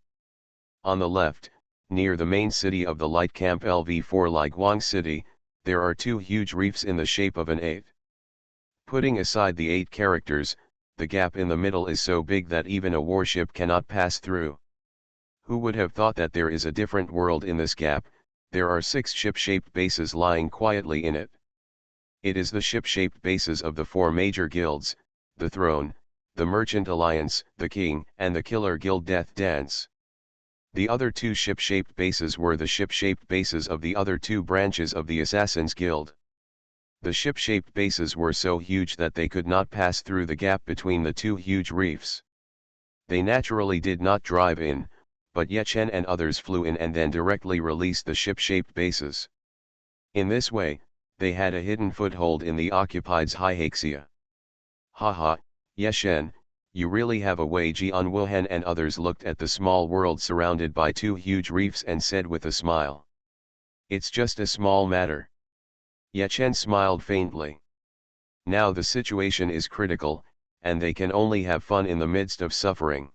On the left, near the main city of the light camp LV4 Liguang City, there are 2 huge reefs in the shape of an 8. Putting aside the 8 characters, the gap in the middle is so big that even a warship cannot pass through. Who would have thought that there is a different world in this gap? There are 6 ship-shaped bases lying quietly in it. It is the ship-shaped bases of the 4 major guilds, the Throne, the Merchant Alliance, the King, and the Killer Guild Death Dance. The other 2 ship-shaped bases were the ship-shaped bases of the other 2 branches of the Assassin's Guild. The ship-shaped bases were so huge that they could not pass through the gap between the 2 huge reefs. They naturally did not drive in, but Ye Chen and others flew in and then directly released the ship-shaped bases. In this way, they had a hidden foothold in the occupied Zhyhaxia. Haha, Ye Chen, you really have a way. Jian Wuhan and others looked at the small world surrounded by 2 huge reefs and said with a smile. It's just a small matter. Ye Chen smiled faintly. Now the situation is critical, and they can only have fun in the midst of suffering.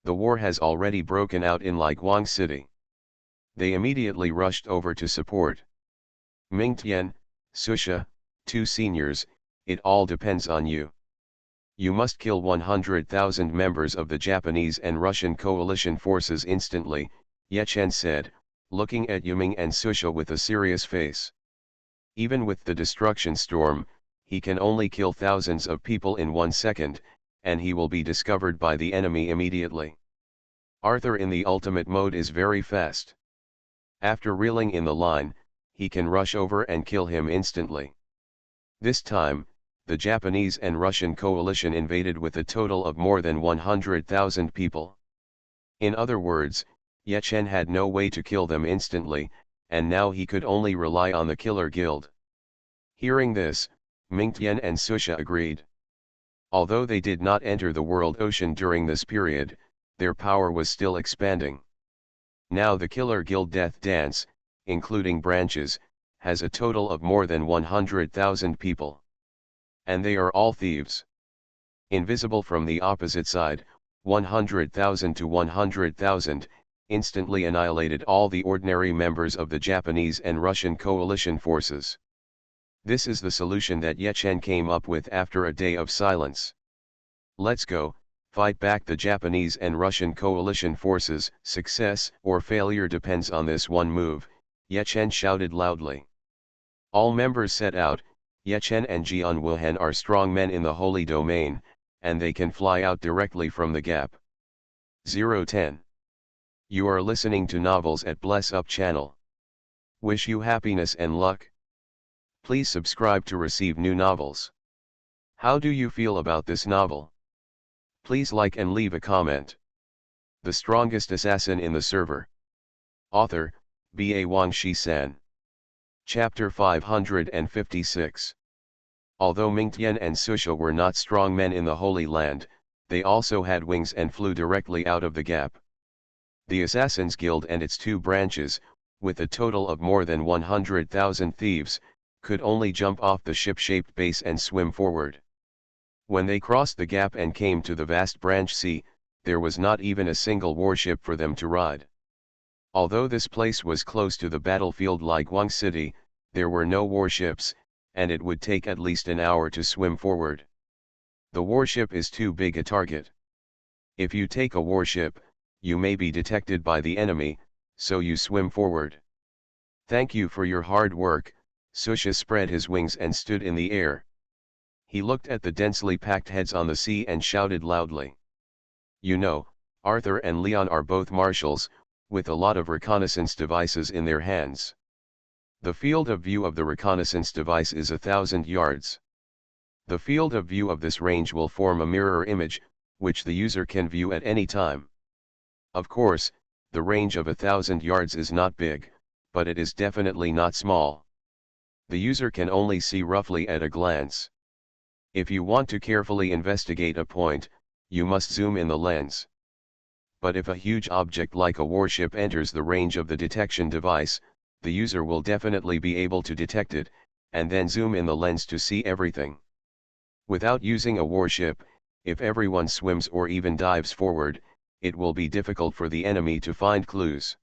The war has already broken out in Liguang City. They immediately rushed over to support. Mingtian, Susha, 2 seniors, it all depends on you. You must kill 100,000 members of the Japanese and Russian coalition forces instantly, Ye Chen said, looking at Yuming and Susha with a serious face. Even with the destruction storm, he can only kill thousands of people in 1 second, and he will be discovered by the enemy immediately. Arthur in the ultimate mode is very fast. After reeling in the line, he can rush over and kill him instantly. This time, the Japanese and Russian coalition invaded with a total of more than 100,000 people. In other words, Ye Chen had no way to kill them instantly, and now he could only rely on the Killer Guild. Hearing this, Mingtian and Susha agreed. Although they did not enter the world ocean during this period, their power was still expanding. Now the Killer Guild Death Dance, including branches, has a total of more than 100,000 people. And they are all thieves. Invisible from the opposite side, 100,000 to 100,000, instantly annihilated all the ordinary members of the Japanese and Russian coalition forces. This is the solution that Ye Chen came up with after a day of silence. Let's go, fight back the Japanese and Russian coalition forces. Success or failure depends on this one move, Ye Chen shouted loudly. All members set out. Ye Chen and Jian Wuhan are strong men in the holy domain, and they can fly out directly from the gap. 010. You are listening to Novels at Bless Up channel. Wish you happiness and luck. Please subscribe to receive new novels. How do you feel about this novel? Please like and leave a comment. The strongest assassin in the server. Author, B.A. Wang Shi-san. Chapter 556. Although Mingtian and Susha were not strong men in the Holy Land, they also had wings and flew directly out of the gap. The Assassin's Guild and its two branches, with a total of more than 100,000 thieves, could only jump off the ship-shaped base and swim forward. When they crossed the gap and came to the vast branch sea, there was not even a single warship for them to ride. Although this place was close to the battlefield like Guang City, there were no warships, and it would take at least an hour to swim forward. The warship is too big a target. If you take a warship, you may be detected by the enemy, so you swim forward. Thank you for your hard work. Susha spread his wings and stood in the air. He looked at the densely packed heads on the sea and shouted loudly. You know, Arthur and Leon are both marshals, with a lot of reconnaissance devices in their hands. The field of view of the reconnaissance device is 1,000 yards. The field of view of this range will form a mirror image, which the user can view at any time. Of course, the range of 1,000 yards is not big, but it is definitely not small. The user can only see roughly at a glance. If you want to carefully investigate a point, you must zoom in the lens. But if a huge object like a warship enters the range of the detection device, the user will definitely be able to detect it, and then zoom in the lens to see everything. Without using a warship, if everyone swims or even dives forward, it will be difficult for the enemy to find clues.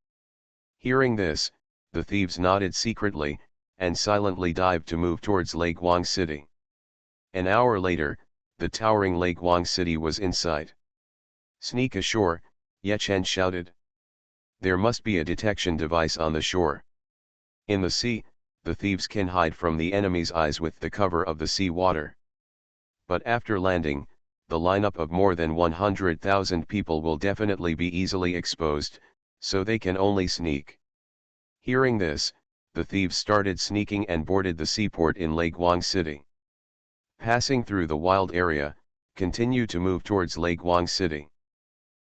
Hearing this, the thieves nodded secretly, and silently dived to move towards Lake Guang City. An hour later, the towering Lake Guang City was in sight. Sneak ashore, Ye Chen shouted. There must be a detection device on the shore. In the sea, the thieves can hide from the enemy's eyes with the cover of the sea water. But after landing, the lineup of more than 100,000 people will definitely be easily exposed, so they can only sneak. Hearing this, the thieves started sneaking and boarded the seaport in Lake Guang City. Passing through the wild area, continue to move towards Lake Guang City.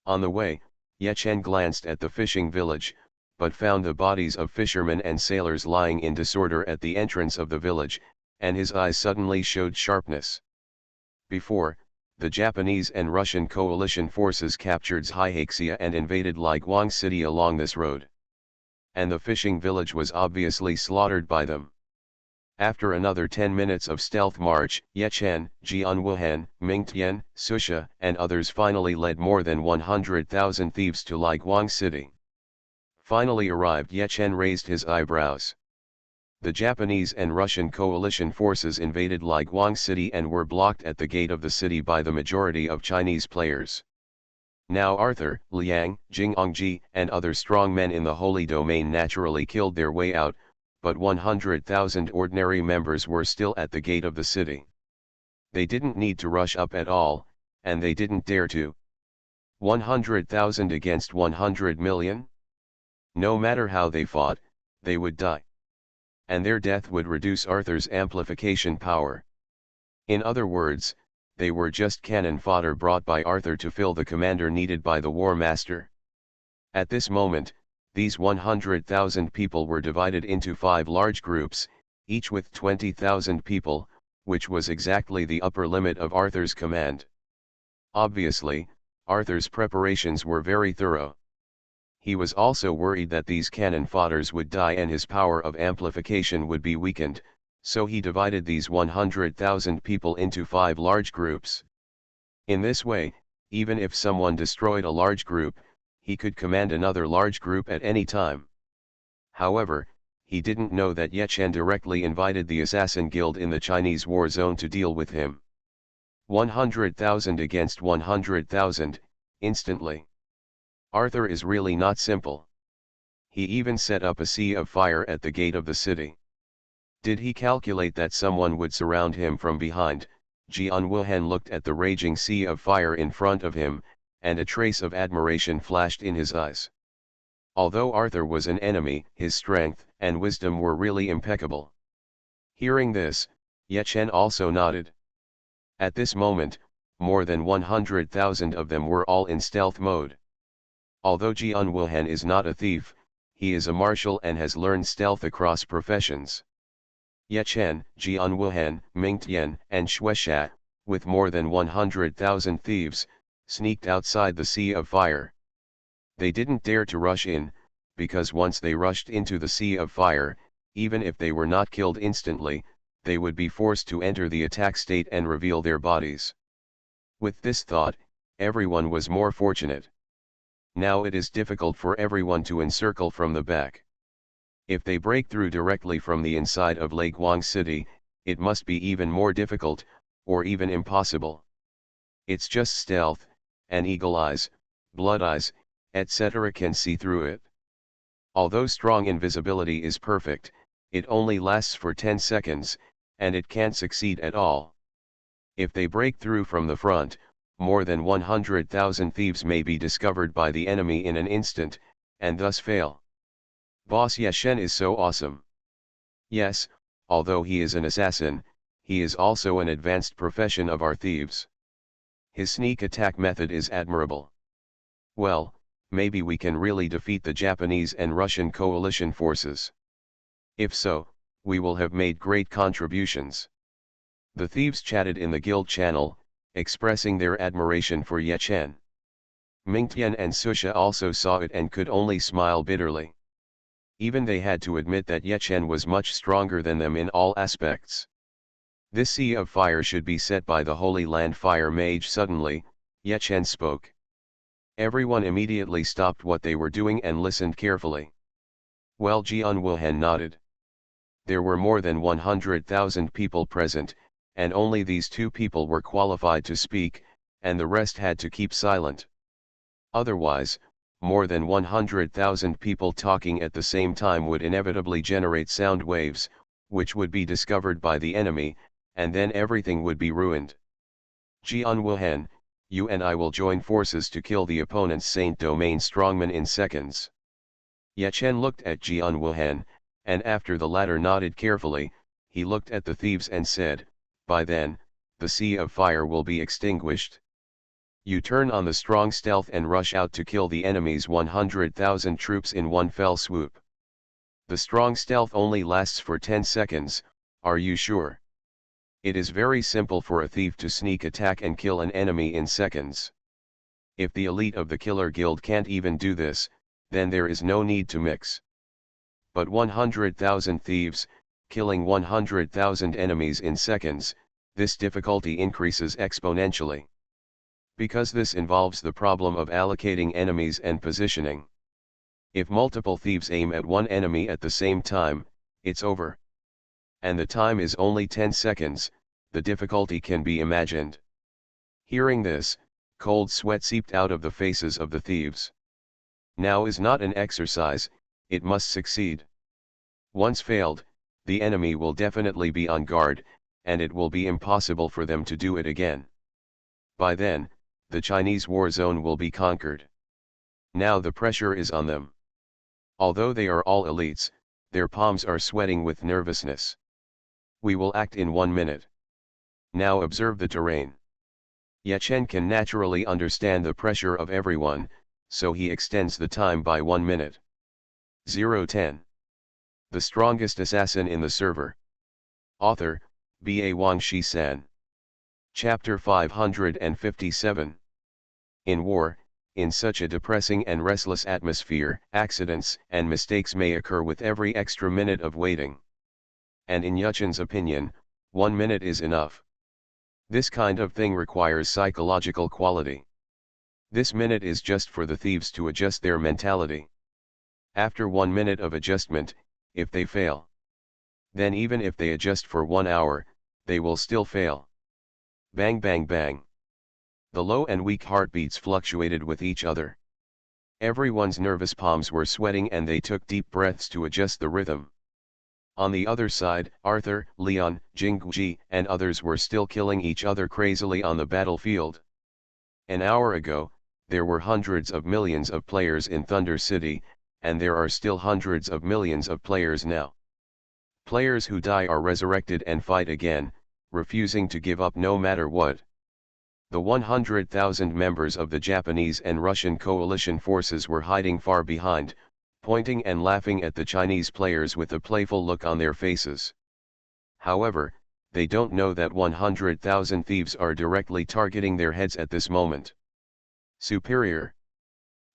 On the way, Ye Chen glanced at the fishing village, but found the bodies of fishermen and sailors lying in disorder at the entrance of the village, and his eyes suddenly showed sharpness. Before, the Japanese and Russian coalition forces captured Zhaihaxia and invaded Lake Guang City along this road. And the fishing village was obviously slaughtered by them. After another 10 minutes of stealth march, Ye Chen, Jian Wuhan, Mingtian, Susha, and others finally led more than 100,000 thieves to Lake Guang City. Finally arrived, Ye Chen raised his eyebrows. The Japanese and Russian coalition forces invaded Lake Guang City and were blocked at the gate of the city by the majority of Chinese players. Now Arthur, Liang, Jingongji, and other strong men in the Holy Domain naturally killed their way out, but 100,000 ordinary members were still at the gate of the city. They didn't need to rush up at all, and they didn't dare to. 100,000 against 100 million? No matter how they fought, they would die. And their death would reduce Arthur's amplification power. In other words, they were just cannon fodder brought by Arthur to fill the commander needed by the War Master. At this moment, these 100,000 people were divided into 5 large groups, each with 20,000 people, which was exactly the upper limit of Arthur's command. Obviously, Arthur's preparations were very thorough. He was also worried that these cannon fodders would die and his power of amplification would be weakened, so he divided these 100,000 people into 5 large groups. In this way, even if someone destroyed a large group, he could command another large group at any time. However, he didn't know that Ye Chen directly invited the assassin guild in the Chinese war zone to deal with him. 100,000 against 100,000, instantly. Arthur is really not simple. He even set up a sea of fire at the gate of the city. Did he calculate that someone would surround him from behind? Jian Wuhan looked at the raging sea of fire in front of him, and a trace of admiration flashed in his eyes. Although Arthur was an enemy, his strength and wisdom were really impeccable. Hearing this, Ye Chen also nodded. At this moment, more than 100,000 of them were all in stealth mode. Although Jian Wuhan is not a thief, he is a marshal and has learned stealth across professions. Ye Chen, Jian Wuhan, Ming Tian, and Shueisha, with more than 100,000 thieves, sneaked outside the sea of fire. They didn't dare to rush in, because once they rushed into the sea of fire, even if they were not killed instantly, they would be forced to enter the attack state and reveal their bodies. With this thought, everyone was more fortunate. Now it is difficult for everyone to encircle from the back. If they break through directly from the inside of Lake Guang City, it must be even more difficult, or even impossible. It's just stealth, and eagle eyes, blood eyes, etc. can see through it. Although strong invisibility is perfect, it only lasts for 10 seconds, and it can't succeed at all. If they break through from the front, more than 100,000 thieves may be discovered by the enemy in an instant, and thus fail. Boss Ye Chen is so awesome. Yes, although he is an assassin, he is also an advanced profession of our thieves. His sneak attack method is admirable. Well, maybe we can really defeat the Japanese and Russian coalition forces. If so, we will have made great contributions. The thieves chatted in the guild channel, expressing their admiration for Ye Chen. Mingtian and Susha also saw it and could only smile bitterly. Even they had to admit that Ye Chen was much stronger than them in all aspects. This sea of fire should be set by the Holy Land Fire Mage. Suddenly, Ye Chen spoke. Everyone immediately stopped what they were doing and listened carefully. Well, Jian Wuhan nodded. There were more than 100,000 people present, and only these 2 people were qualified to speak, and the rest had to keep silent. Otherwise, more than 100,000 people talking at the same time would inevitably generate sound waves, which would be discovered by the enemy, and then everything would be ruined. Jian Wuhan, you and I will join forces to kill the opponent's Saint Domain strongman in seconds. Ye Chen looked at Jian Wuhan, and after the latter nodded carefully, he looked at the thieves and said, by then, the sea of fire will be extinguished. You turn on the strong stealth and rush out to kill the enemy's 100,000 troops in one fell swoop. The strong stealth only lasts for 10 seconds, are you sure? It is very simple for a thief to sneak attack and kill an enemy in seconds. If the elite of the killer guild can't even do this, then there is no need to mix. But 100,000 thieves, killing 100,000 enemies in seconds, this difficulty increases exponentially. Because this involves the problem of allocating enemies and positioning. If multiple thieves aim at one enemy at the same time, it's over. And the time is only 10 seconds, the difficulty can be imagined. Hearing this, cold sweat seeped out of the faces of the thieves. Now is not an exercise, it must succeed. Once failed, the enemy will definitely be on guard, and it will be impossible for them to do it again. By then, the Chinese war zone will be conquered. Now the pressure is on them. Although they are all elites, their palms are sweating with nervousness. We will act in 1 minute. Now observe the terrain. Ye Chen can naturally understand the pressure of everyone, so he extends the time by 1 minute. 0:10. The strongest assassin in the server. Author, Ba Wang Shi-san. Chapter 557. In war, in such a depressing and restless atmosphere, accidents and mistakes may occur with every extra minute of waiting. And in Yuchen's opinion, 1 minute is enough. This kind of thing requires psychological quality. This minute is just for the thieves to adjust their mentality. After 1 minute of adjustment, if they fail, then even if they adjust for 1 hour, they will still fail. Bang bang bang. The low and weak heartbeats fluctuated with each other. Everyone's nervous palms were sweating and they took deep breaths to adjust the rhythm. On the other side, Arthur, Leon, Jingji, and others were still killing each other crazily on the battlefield. An hour ago, there were hundreds of millions of players in Thunder City, and there are still hundreds of millions of players now. Players who die are resurrected and fight again, refusing to give up no matter what. The 100,000 members of the Japanese and Russian coalition forces were hiding far behind, pointing and laughing at the Chinese players with a playful look on their faces. However, they don't know that 100,000 thieves are directly targeting their heads at this moment. Superior.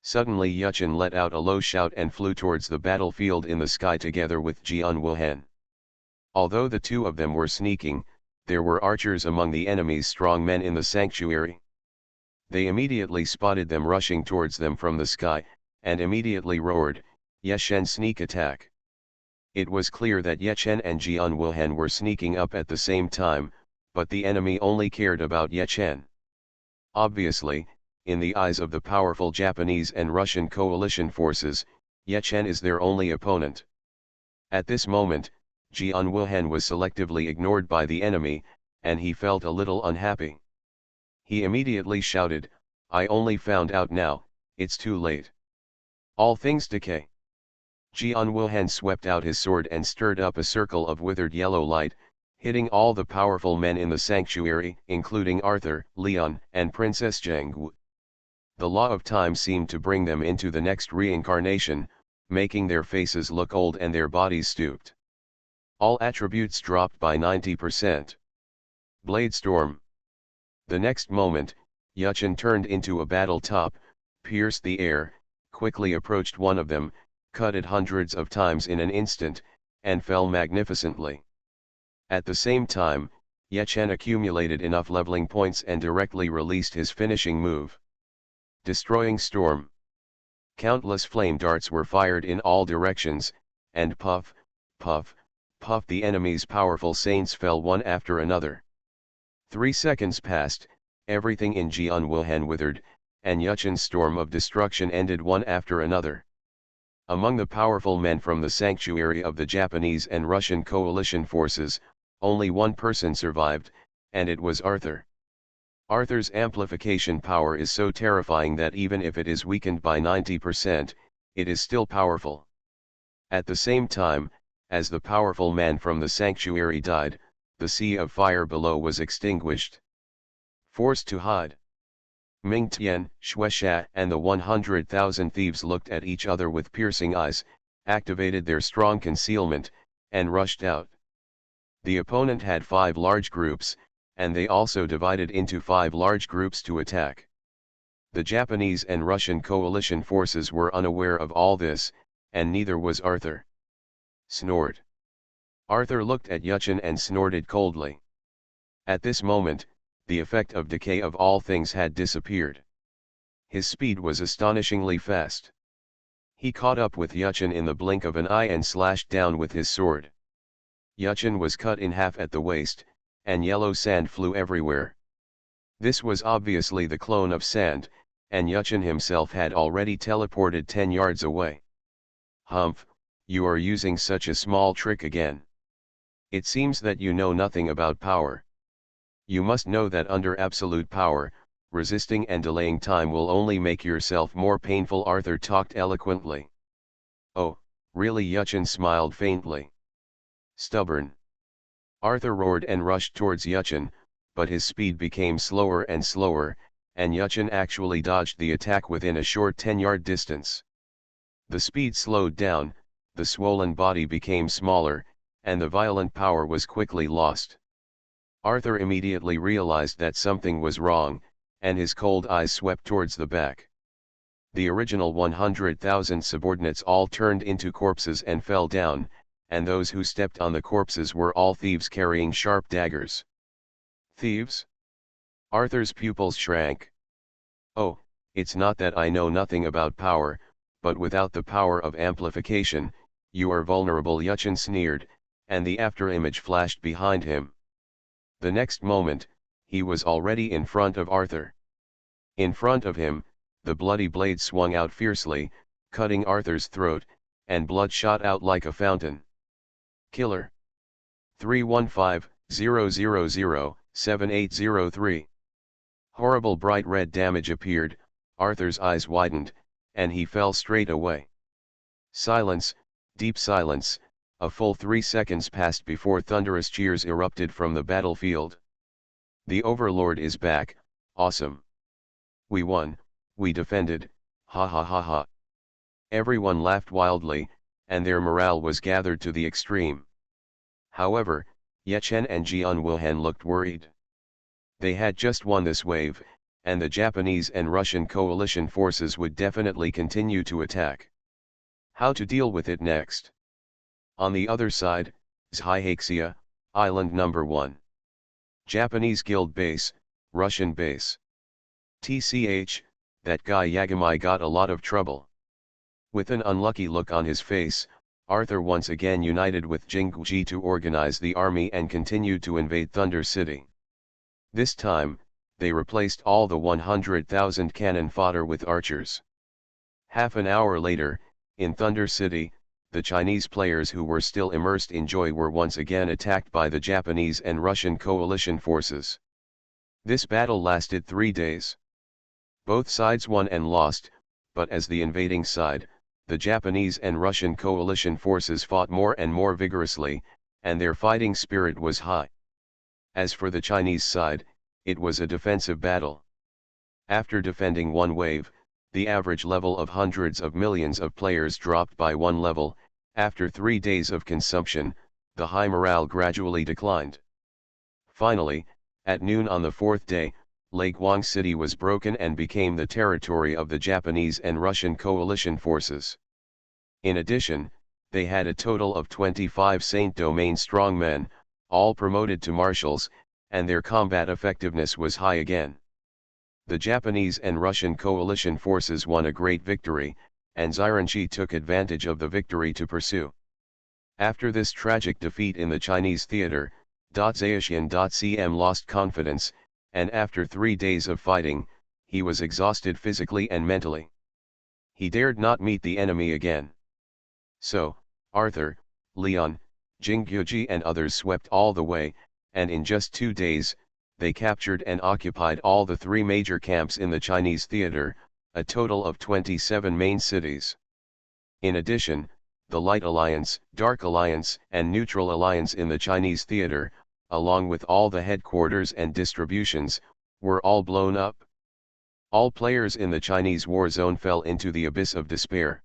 Suddenly Yuchen let out a low shout and flew towards the battlefield in the sky together with Jian Wuhan. Although the two of them were sneaking, there were archers among the enemy's strong men in the sanctuary. They immediately spotted them rushing towards them from the sky, and immediately roared, "Yeshen sneak attack!" It was clear that Yechen and Jian Wuhan were sneaking up at the same time, but the enemy only cared about Yechen. Obviously, in the eyes of the powerful Japanese and Russian coalition forces, Yechen is their only opponent. At this moment, Jian Wuhan was selectively ignored by the enemy, and he felt a little unhappy. He immediately shouted, "I only found out now, it's too late. All things decay." Jian Wuhan swept out his sword and stirred up a circle of withered yellow light, hitting all the powerful men in the sanctuary, including Arthur, Leon, and Princess Zhengwu. The law of time seemed to bring them into the next reincarnation, making their faces look old and their bodies stooped. All attributes dropped by 90%. Blade Storm. The next moment, Yuchen turned into a battle top, pierced the air, quickly approached one of them, cut it hundreds of times in an instant, and fell magnificently. At the same time, Yechen accumulated enough leveling points and directly released his finishing move. Destroying Storm. Countless flame darts were fired in all directions, and puff, puff, puff the enemy's powerful saints fell one after another. 3 seconds passed, everything in Jian Wuhan withered, and Yuchen's storm of destruction ended one after another. Among the powerful men from the sanctuary of the Japanese and Russian coalition forces, only one person survived, and it was Arthur. Arthur's amplification power is so terrifying that even if it is weakened by 90%, it is still powerful. At the same time, as the powerful man from the sanctuary died, the sea of fire below was extinguished. Forced to hide. Ming Tian, Shueisha, and the 100,000 thieves looked at each other with piercing eyes, activated their strong concealment, and rushed out. The opponent had 5 large groups, and they also divided into 5 large groups to attack. The Japanese and Russian coalition forces were unaware of all this, and neither was Arthur. Snort. Arthur looked at Yuchen and snorted coldly. At this moment, the effect of decay of all things had disappeared. His speed was astonishingly fast. He caught up with Yuchen in the blink of an eye and slashed down with his sword. Yuchen was cut in half at the waist, and yellow sand flew everywhere. This was obviously the clone of sand, and Yuchen himself had already teleported 10 yards away. Humph, you are using such a small trick again. It seems that you know nothing about power. You must know that under absolute power, resisting and delaying time will only make yourself more painful. Arthur talked eloquently. Oh, really? Yuchen smiled faintly. Stubborn. Arthur roared and rushed towards Yuchen, but his speed became slower and slower, and Yuchen actually dodged the attack within a short 10-yard distance. The speed slowed down, the swollen body became smaller, and the violent power was quickly lost. Arthur immediately realized that something was wrong, and his cold eyes swept towards the back. The original 100,000 subordinates all turned into corpses and fell down, and those who stepped on the corpses were all thieves carrying sharp daggers. Thieves? Arthur's pupils shrank. Oh, it's not that I know nothing about power, but without the power of amplification, you are vulnerable, Yuchen sneered, and the afterimage flashed behind him. The next moment, he was already in front of Arthur. In front of him, the bloody blade swung out fiercely, cutting Arthur's throat, and blood shot out like a fountain. Killer. 315-000-7803. Horrible bright red damage appeared, Arthur's eyes widened, and he fell straight away. Silence, deep silence, a full 3 seconds passed before thunderous cheers erupted from the battlefield. The Overlord is back, awesome. We won, we defended, ha ha ha ha. Everyone laughed wildly, and their morale was gathered to the extreme. However, Yechen and Jian Wuhan looked worried. They had just won this wave, and the Japanese and Russian coalition forces would definitely continue to attack. How to deal with it next? On the other side, Zhyhaxia, Island number 1. Japanese guild base, Russian base. TCH, that guy Yagami got a lot of trouble. With an unlucky look on his face, Arthur once again united with Jingguji to organize the army and continued to invade Thunder City. This time, they replaced all the 100,000 cannon fodder with archers. Half an hour later, in Thunder City, the Chinese players who were still immersed in joy were once again attacked by the Japanese and Russian coalition forces. This battle lasted 3 days. Both sides won and lost, but as the invading side, the Japanese and Russian coalition forces fought more and more vigorously, and their fighting spirit was high. As for the Chinese side, it was a defensive battle. After defending one wave, the average level of hundreds of millions of players dropped by 1 level. After 3 days of consumption, the high morale gradually declined. Finally, at noon on the 4th day, Leguang City was broken and became the territory of the Japanese and Russian coalition forces. In addition, they had a total of 25 Saint Domain strongmen, all promoted to marshals, and their combat effectiveness was high again. The Japanese and Russian coalition forces won a great victory, and Xirenshi took advantage of the victory to pursue. After this tragic defeat in the Chinese theater, Zaoshan.cm lost confidence, and after 3 days of fighting, he was exhausted physically and mentally. He dared not meet the enemy again. So, Arthur, Leon, Jingguji and others swept all the way, and in just 2 days, they captured and occupied all the 3 major camps in the Chinese theater, a total of 27 main cities. In addition, the Light Alliance, Dark Alliance and Neutral Alliance in the Chinese theater, along with all the headquarters and distributions, were all blown up. All players in the Chinese war zone fell into the abyss of despair.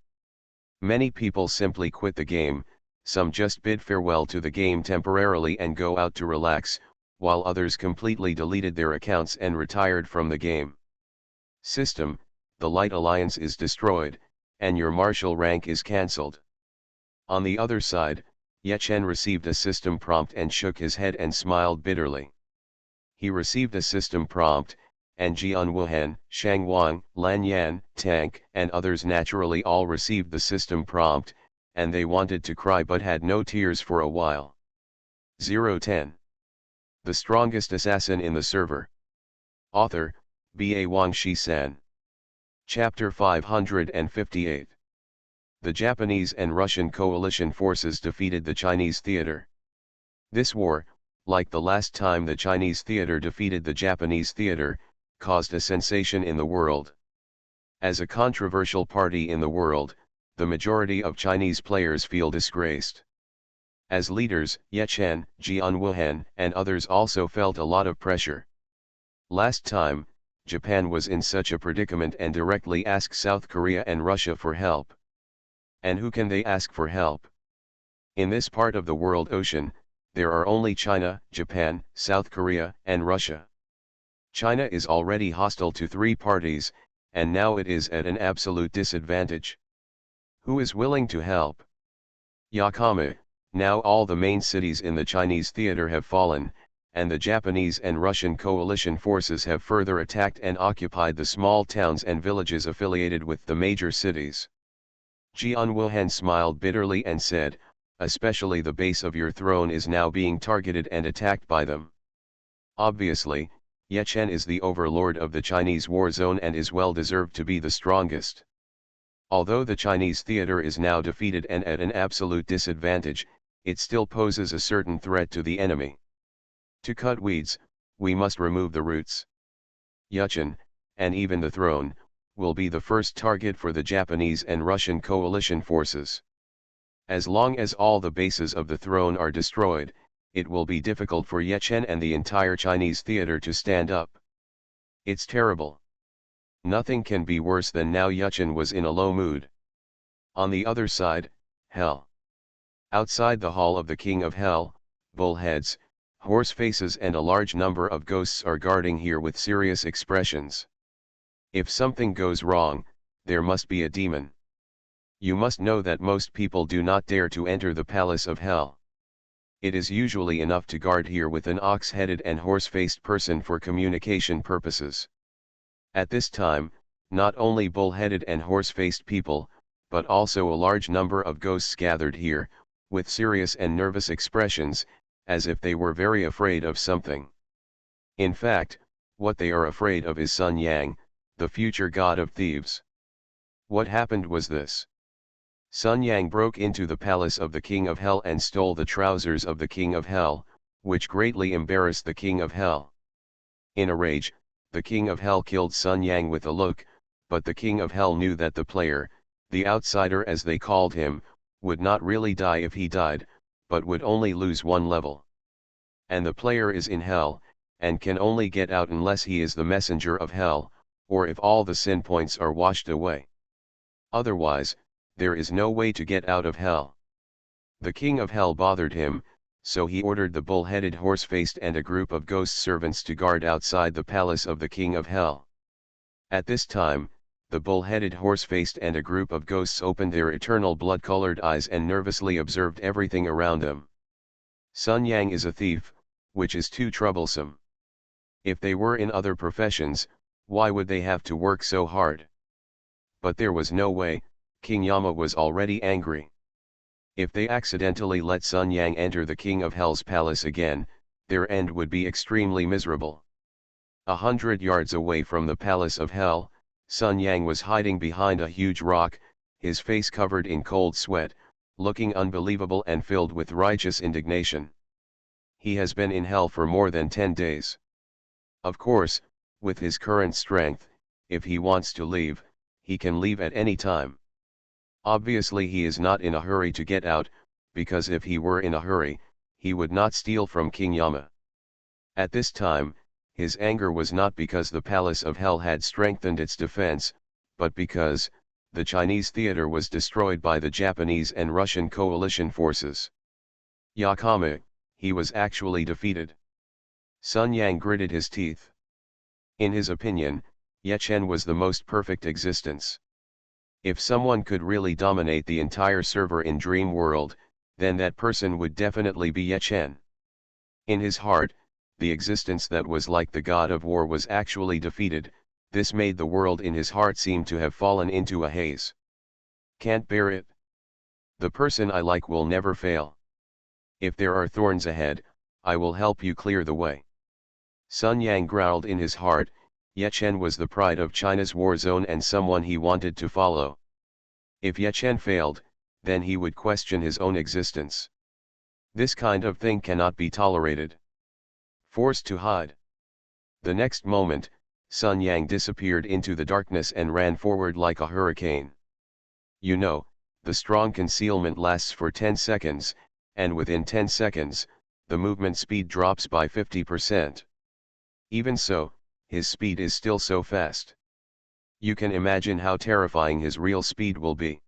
Many people simply quit the game, some just bid farewell to the game temporarily and go out to relax, while others completely deleted their accounts and retired from the game. System, the Light Alliance is destroyed, and your marshal rank is cancelled. On the other side, Yechen received a system prompt and shook his head and smiled bitterly. He received a system prompt, and Jian Wuhan, Shang Wang, Lan Yan, Tank and others naturally all received the system prompt, and they wanted to cry but had no tears for a while. 010. The strongest assassin in the server. Author, B.A. Wang Shi-san. Chapter 558. The Japanese and Russian coalition forces defeated the Chinese theater. This war, like the last time the Chinese theater defeated the Japanese theater, caused a sensation in the world. As a controversial party in the world, the majority of Chinese players feel disgraced. As leaders, Yechen, Jian Wuhan and others also felt a lot of pressure. Last time, Japan was in such a predicament and directly asked South Korea and Russia for help. And who can they ask for help? In this part of the world ocean, there are only China, Japan, South Korea, and Russia. China is already hostile to 3 parties, and now it is at an absolute disadvantage. Who is willing to help? Yakama, now all the main cities in the Chinese theater have fallen, and the Japanese and Russian coalition forces have further attacked and occupied the small towns and villages affiliated with the major cities. Jian Wuhan smiled bitterly and said, especially the base of your throne is now being targeted and attacked by them. Obviously, Ye Chen is the overlord of the Chinese war zone and is well deserved to be the strongest. Although the Chinese theater is now defeated and at an absolute disadvantage, it still poses a certain threat to the enemy. To cut weeds, we must remove the roots. Ye Chen, and even the throne, will be the first target for the Japanese and Russian coalition forces. As long as all the bases of the throne are destroyed, it will be difficult for Ye Chen and the entire Chinese theater to stand up. It's terrible. Nothing can be worse than now. Ye Chen was in a low mood. On the other side, Hell. Outside the hall of the King of Hell, bullheads, horse faces and a large number of ghosts are guarding here with serious expressions. If something goes wrong, there must be a demon. You must know that most people do not dare to enter the palace of Hell. It is usually enough to guard here with an ox-headed and horse-faced person for communication purposes. At this time, not only bull-headed and horse-faced people, but also a large number of ghosts gathered here, with serious and nervous expressions, as if they were very afraid of something. In fact, what they are afraid of is Sun Yang, the future god of thieves. What happened was this. Sun Yang broke into the palace of the King of Hell and stole the trousers of the King of Hell, which greatly embarrassed the King of Hell. In a rage, the King of Hell killed Sun Yang with a look, but the King of Hell knew that the player, the outsider as they called him, would not really die if he died, but would only lose 1 level. And the player is in Hell, and can only get out unless he is the messenger of Hell, or if all the sin points are washed away. Otherwise, there is no way to get out of Hell. The King of Hell bothered him, so he ordered the bull-headed horse-faced and a group of ghost servants to guard outside the palace of the King of Hell. At this time, the bull-headed horse-faced and a group of ghosts opened their eternal blood-colored eyes and nervously observed everything around them. Sun Yang is a thief, which is too troublesome. If they were in other professions, why would they have to work so hard? But there was no way. King Yama was already angry. If they accidentally let Sun Yang enter the King of Hell's palace again, their end would be extremely miserable. 100 yards away from the palace of Hell, Sun Yang was hiding behind a huge rock, his face covered in cold sweat, looking unbelievable and filled with righteous indignation. He has been in Hell for more than 10 days. Of course, with his current strength, if he wants to leave, he can leave at any time. Obviously he is not in a hurry to get out, because if he were in a hurry, he would not steal from King Yama. At this time, his anger was not because the Palace of Hell had strengthened its defense, but because the Chinese theater was destroyed by the Japanese and Russian coalition forces. Yakama, he was actually defeated. Sun Yang gritted his teeth. In his opinion, Ye Chen was the most perfect existence. If someone could really dominate the entire server in Dream World, then that person would definitely be Ye Chen. In his heart, the existence that was like the god of war was actually defeated. This made the world in his heart seem to have fallen into a haze. Can't bear it. The person I like will never fail. If there are thorns ahead, I will help you clear the way. Sun Yang growled in his heart. Ye Chen was the pride of China's war zone and someone he wanted to follow. If Ye Chen failed, then he would question his own existence. This kind of thing cannot be tolerated. Forced to hide. The next moment, Sun Yang disappeared into the darkness and ran forward like a hurricane. You know, the strong concealment lasts for 10 seconds, and within 10 seconds, the movement speed drops by 50%. Even so, his speed is still so fast. You can imagine how terrifying his real speed will be.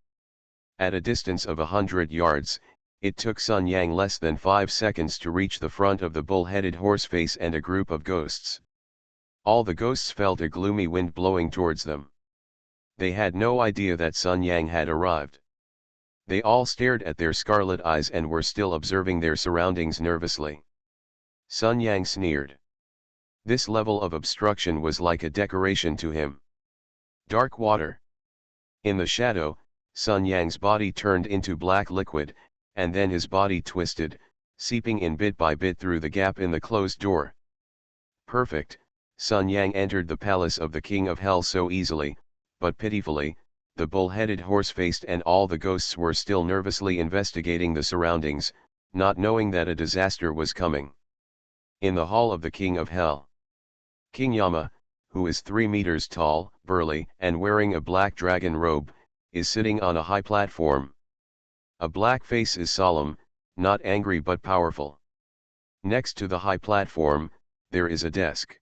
At a distance of 100 yards, It took Sun Yang less than 5 seconds to reach the front of the bull-headed horseface and a group of ghosts. All the ghosts felt a gloomy wind blowing towards them. They had no idea that Sun Yang had arrived. They all stared at their scarlet eyes and were still observing their surroundings nervously. Sun Yang sneered. This level of obstruction was like a decoration to him. Dark water. In the shadow, Sun Yang's body turned into black liquid, and then his body twisted, seeping in bit by bit through the gap in the closed door. Perfect, Sun Yang entered the palace of the King of Hell so easily, but pitifully, the bull-headed horse-faced and all the ghosts were still nervously investigating the surroundings, not knowing that a disaster was coming. In the hall of the King of Hell, King Yama, who is 3 meters tall, burly, and wearing a black dragon robe, is sitting on a high platform. A black face is solemn, not angry but powerful. Next to the high platform, there is a desk.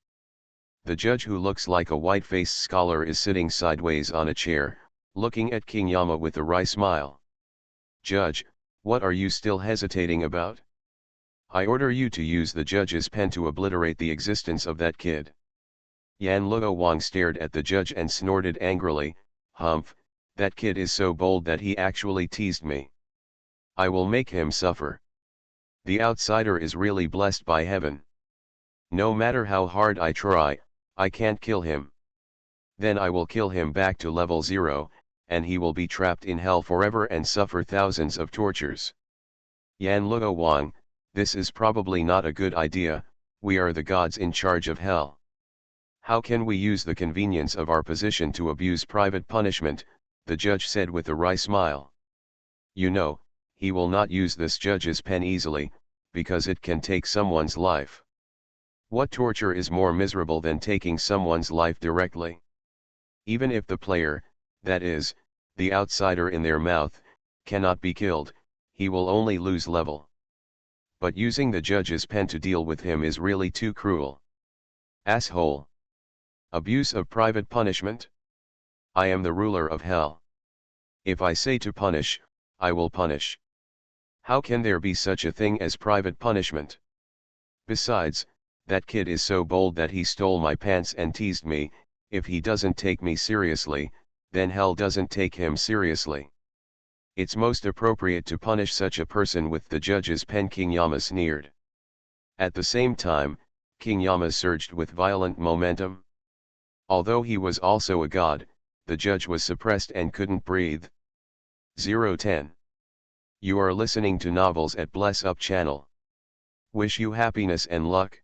The judge, who looks like a white-faced scholar, is sitting sideways on a chair, looking at King Yama with a wry smile. Judge, what are you still hesitating about? I order you to use the judge's pen to obliterate the existence of that kid. Yan Luo Wang stared at the judge and snorted angrily, "Humph, that kid is so bold that he actually teased me. I will make him suffer. The outsider is really blessed by heaven. No matter how hard I try, I can't kill him. Then I will kill him back to level 0, and he will be trapped in hell forever and suffer thousands of tortures." Yan Luo Wang, this is probably not a good idea. We are the gods in charge of hell. How can we use the convenience of our position to abuse private punishment? The judge said with a wry smile. You know, he will not use this judge's pen easily, because it can take someone's life. What torture is more miserable than taking someone's life directly? Even if the player, that is, the outsider in their mouth, cannot be killed, he will only lose level. But using the judge's pen to deal with him is really too cruel. Asshole. Abuse of private punishment? I am the ruler of hell. If I say to punish, I will punish. How can there be such a thing as private punishment? Besides, that kid is so bold that he stole my pants and teased me. If he doesn't take me seriously, then hell doesn't take him seriously. It's most appropriate to punish such a person with the judge's pen, King Yama sneered. At the same time, King Yama surged with violent momentum. Although he was also a god, the judge was suppressed and couldn't breathe. 010. You are listening to Novels at Bless Up channel. Wish you happiness and luck.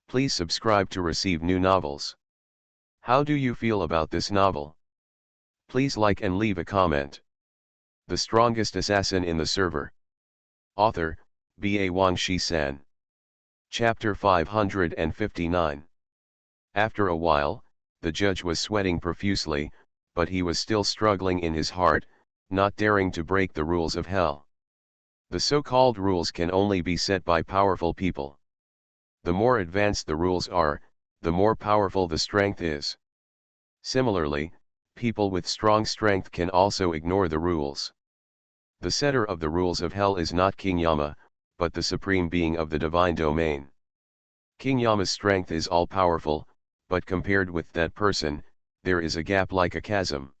Please subscribe to receive new novels. How do you feel about this novel? Please like and leave a comment. The strongest assassin in the server. Author, B.A. Wang Shi-san. Chapter 559. After a while, the judge was sweating profusely, but he was still struggling in his heart, not daring to break the rules of hell. The so-called rules can only be set by powerful people. The more advanced the rules are, the more powerful the strength is. Similarly, people with strong strength can also ignore the rules. The setter of the rules of hell is not King Yama, but the supreme being of the divine domain. King Yama's strength is all-powerful, but compared with that person, there is a gap like a chasm.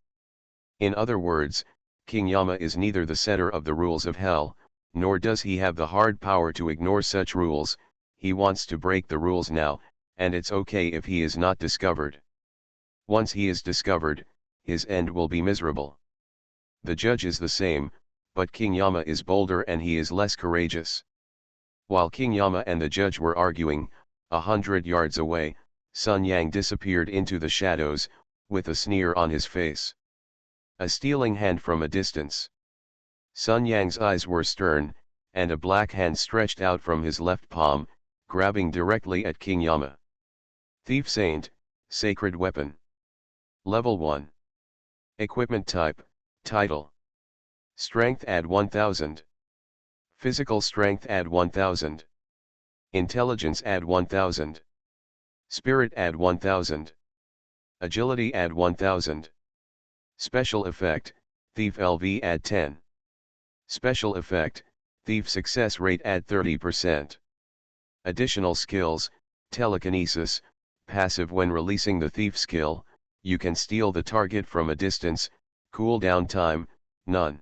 In other words, King Yama is neither the setter of the rules of hell, nor does he have the hard power to ignore such rules. He wants to break the rules now, and it's okay if he is not discovered. Once he is discovered, his end will be miserable. The judge is the same, but King Yama is bolder and he is less courageous. While King Yama and the judge were arguing, 100 yards away, Sun Yang disappeared into the shadows, with a sneer on his face. A stealing hand from a distance. Sun Yang's eyes were stern, and a black hand stretched out from his left palm, grabbing directly at King Yama. Thief Saint, Sacred Weapon. Level 1. Equipment Type, Title. Strength add 1000. Physical Strength add 1000. Intelligence add 1000. Spirit add 1000. Agility add 1000. Special Effect, Thief LV add 10. Special Effect, thief success rate at 30%. Additional skills, telekinesis, passive when releasing the thief skill, you can steal the target from a distance, cooldown time, none.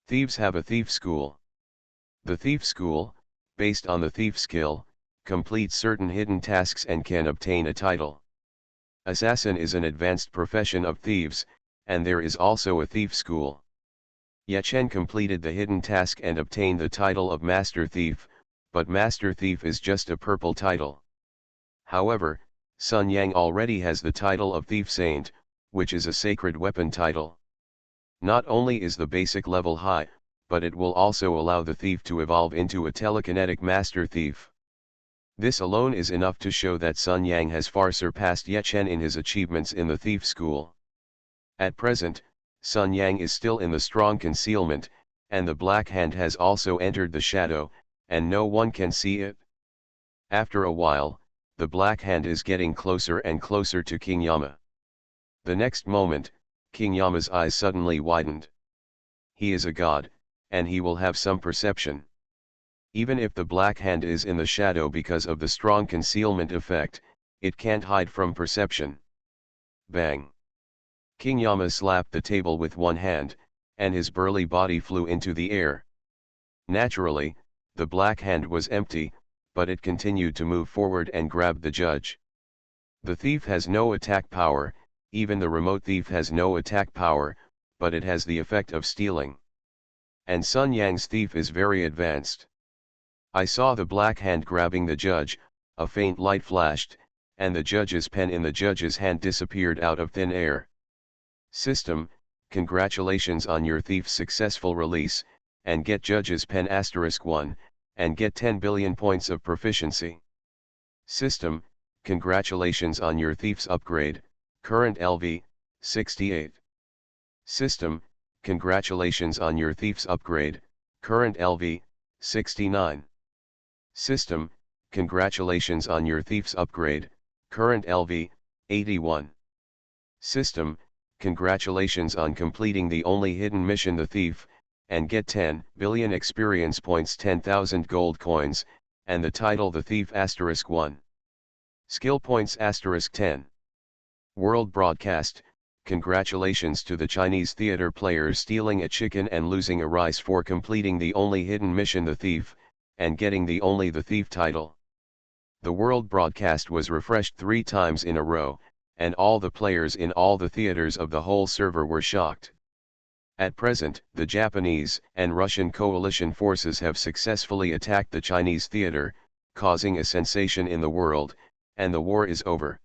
Thieves have a thief school. The thief school, based on the thief skill, completes certain hidden tasks and can obtain a title. Assassin is an advanced profession of thieves, and there is also a thief school. Ye Chen completed the hidden task and obtained the title of Master Thief, but Master Thief is just a purple title. However, Sun Yang already has the title of Thief Saint, which is a sacred weapon title. Not only is the basic level high, but it will also allow the thief to evolve into a telekinetic Master Thief. This alone is enough to show that Sun Yang has far surpassed Ye Chen in his achievements in the thief school. At present, Sun Yang is still in the strong concealment, and the Black Hand has also entered the shadow, and no one can see it. After a while, the Black Hand is getting closer and closer to King Yama. The next moment, King Yama's eyes suddenly widened. He is a god, and he will have some perception. Even if the Black Hand is in the shadow because of the strong concealment effect, it can't hide from perception. Bang! King Yama slapped the table with one hand, and his burly body flew into the air. Naturally, the Black Hand was empty, but it continued to move forward and grabbed the judge. The thief has no attack power, even the remote thief has no attack power, but it has the effect of stealing. And Sun Yang's thief is very advanced. I saw the Black Hand grabbing the judge, a faint light flashed, and the judge's pen in the judge's hand disappeared out of thin air. System, congratulations on your thief's successful release, and get judge's pen *1, and get 10 billion points of proficiency. System, congratulations on your thief's upgrade, current LV, 68. System, congratulations on your thief's upgrade, current LV, 69. System, congratulations on your thief's upgrade, current LV, 81. System, congratulations on completing the only hidden mission The Thief, and get 10 billion experience points, 10,000 gold coins, and the title The Thief *1. Skill points *10. World broadcast, congratulations to the Chinese theater players stealing a chicken and losing a rice for completing the only hidden mission The Thief, and getting the only The Thief title. The world broadcast was refreshed 3 times in a row, and all the players in all the theaters of the whole server were shocked. At present, the Japanese and Russian coalition forces have successfully attacked the Chinese theater, causing a sensation in the world, and the war is over.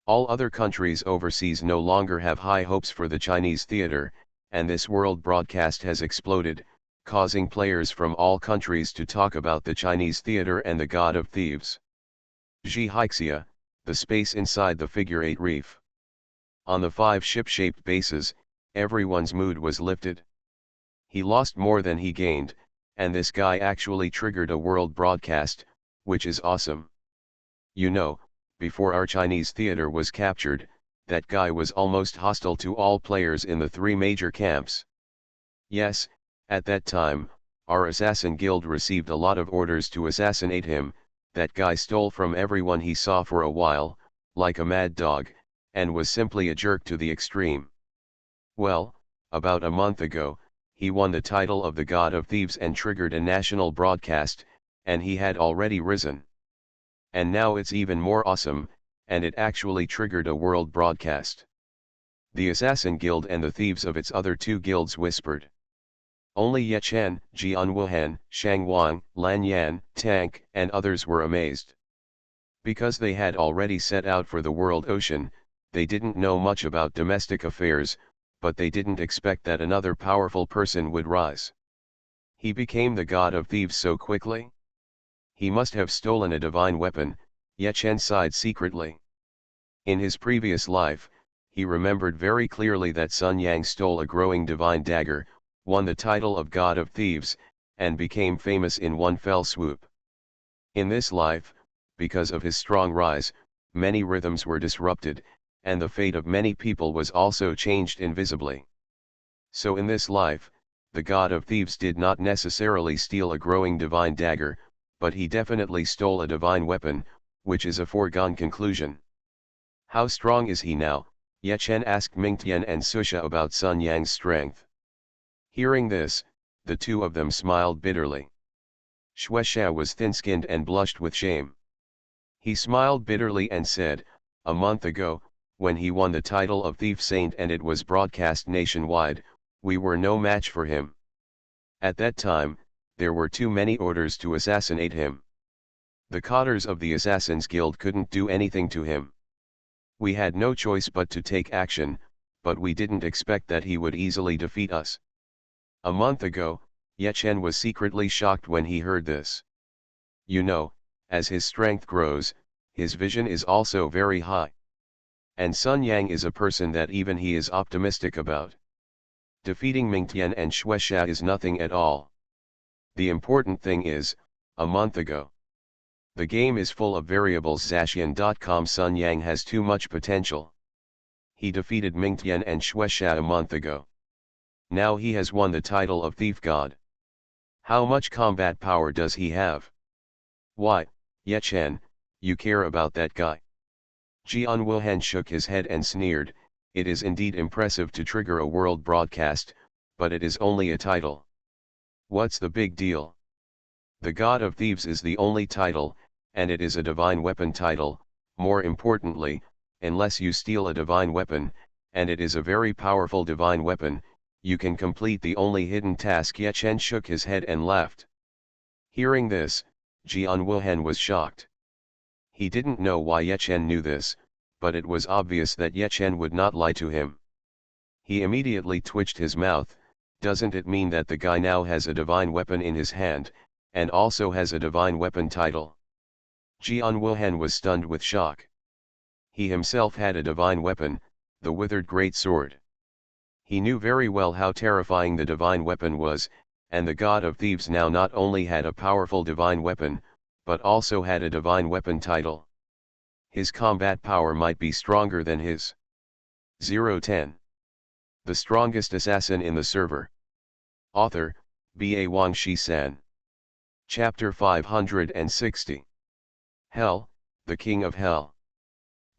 All other countries overseas no longer have high hopes for the Chinese theater, and this world broadcast has exploded, causing players from all countries to talk about the Chinese theater and the god of thieves. Zhihixia, the space inside the figure 8 reef. On the 5 ship-shaped bases, everyone's mood was lifted. He lost more than he gained, and this guy actually triggered a world broadcast, which is awesome. You know, before our Chinese theater was captured, that guy was almost hostile to all players in the 3 major camps. Yes, at that time, our assassin guild received a lot of orders to assassinate him. That guy stole from everyone he saw for a while, like a mad dog, and was simply a jerk to the extreme. Well, about a month ago, he won the title of the God of Thieves and triggered a national broadcast, and he had already risen. And now it's even more awesome, and it actually triggered a world broadcast. The Assassin Guild and the thieves of its other 2 guilds whispered. Only Ye Chen, Jian Wuhan, Shang Wang, Lan Yan, Tank, and others were amazed. Because they had already set out for the world ocean, they didn't know much about domestic affairs, but they didn't expect that another powerful person would rise. He became the god of thieves so quickly? He must have stolen a divine weapon, Ye Chen sighed secretly. In his previous life, he remembered very clearly that Sun Yang stole a growing divine dagger, won the title of God of Thieves, and became famous in one fell swoop. In this life, because of his strong rise, many rhythms were disrupted, and the fate of many people was also changed invisibly. So in this life, the god of thieves did not necessarily steal a growing divine dagger, but he definitely stole a divine weapon, which is a foregone conclusion. How strong is he now? Ye Chen asked Mingtian and Susha about Sun Yang's strength. Hearing this, the two of them smiled bitterly. Shueisha was thin-skinned and blushed with shame. He smiled bitterly and said, a month ago, when he won the title of Thief Saint and it was broadcast nationwide, we were no match for him. At that time, there were too many orders to assassinate him. The cotters of the Assassins Guild couldn't do anything to him. We had no choice but to take action, but we didn't expect that he would easily defeat us. A month ago, Ye Chen was secretly shocked when he heard this. You know, as his strength grows, his vision is also very high. And Sun Yang is a person that even he is optimistic about. Defeating Mingtian and Shueisha is nothing at all. The important thing is, a month ago. The game is full of variables. Zacian.com. Sun Yang has too much potential. He defeated Mingtian and Shueisha a month ago. Now he has won the title of Thief God. How much combat power does he have? Why, Ye Chen, you care about that guy? Jian Wuhan shook his head and sneered, it is indeed impressive to trigger a world broadcast, but it is only a title. What's the big deal? The God of Thieves is the only title, and it is a divine weapon title. More importantly, unless you steal a divine weapon, and it is a very powerful divine weapon, you can complete the only hidden task. Ye Chen shook his head and laughed. Hearing this, Jian Wuhan was shocked. He didn't know why Ye Chen knew this, but it was obvious that Ye Chen would not lie to him. He immediately twitched his mouth. Doesn't it mean that the guy now has a divine weapon in his hand, and also has a divine weapon title? Jian Wuhan was stunned with shock. He himself had a divine weapon, the withered great sword. He knew very well how terrifying the divine weapon was, and the God of Thieves now not only had a powerful divine weapon, but also had a divine weapon title. His combat power might be stronger than his. 010. The strongest assassin in the server. Author, B.A. Wang Shi-san. Chapter 560. Hell, the King of Hell.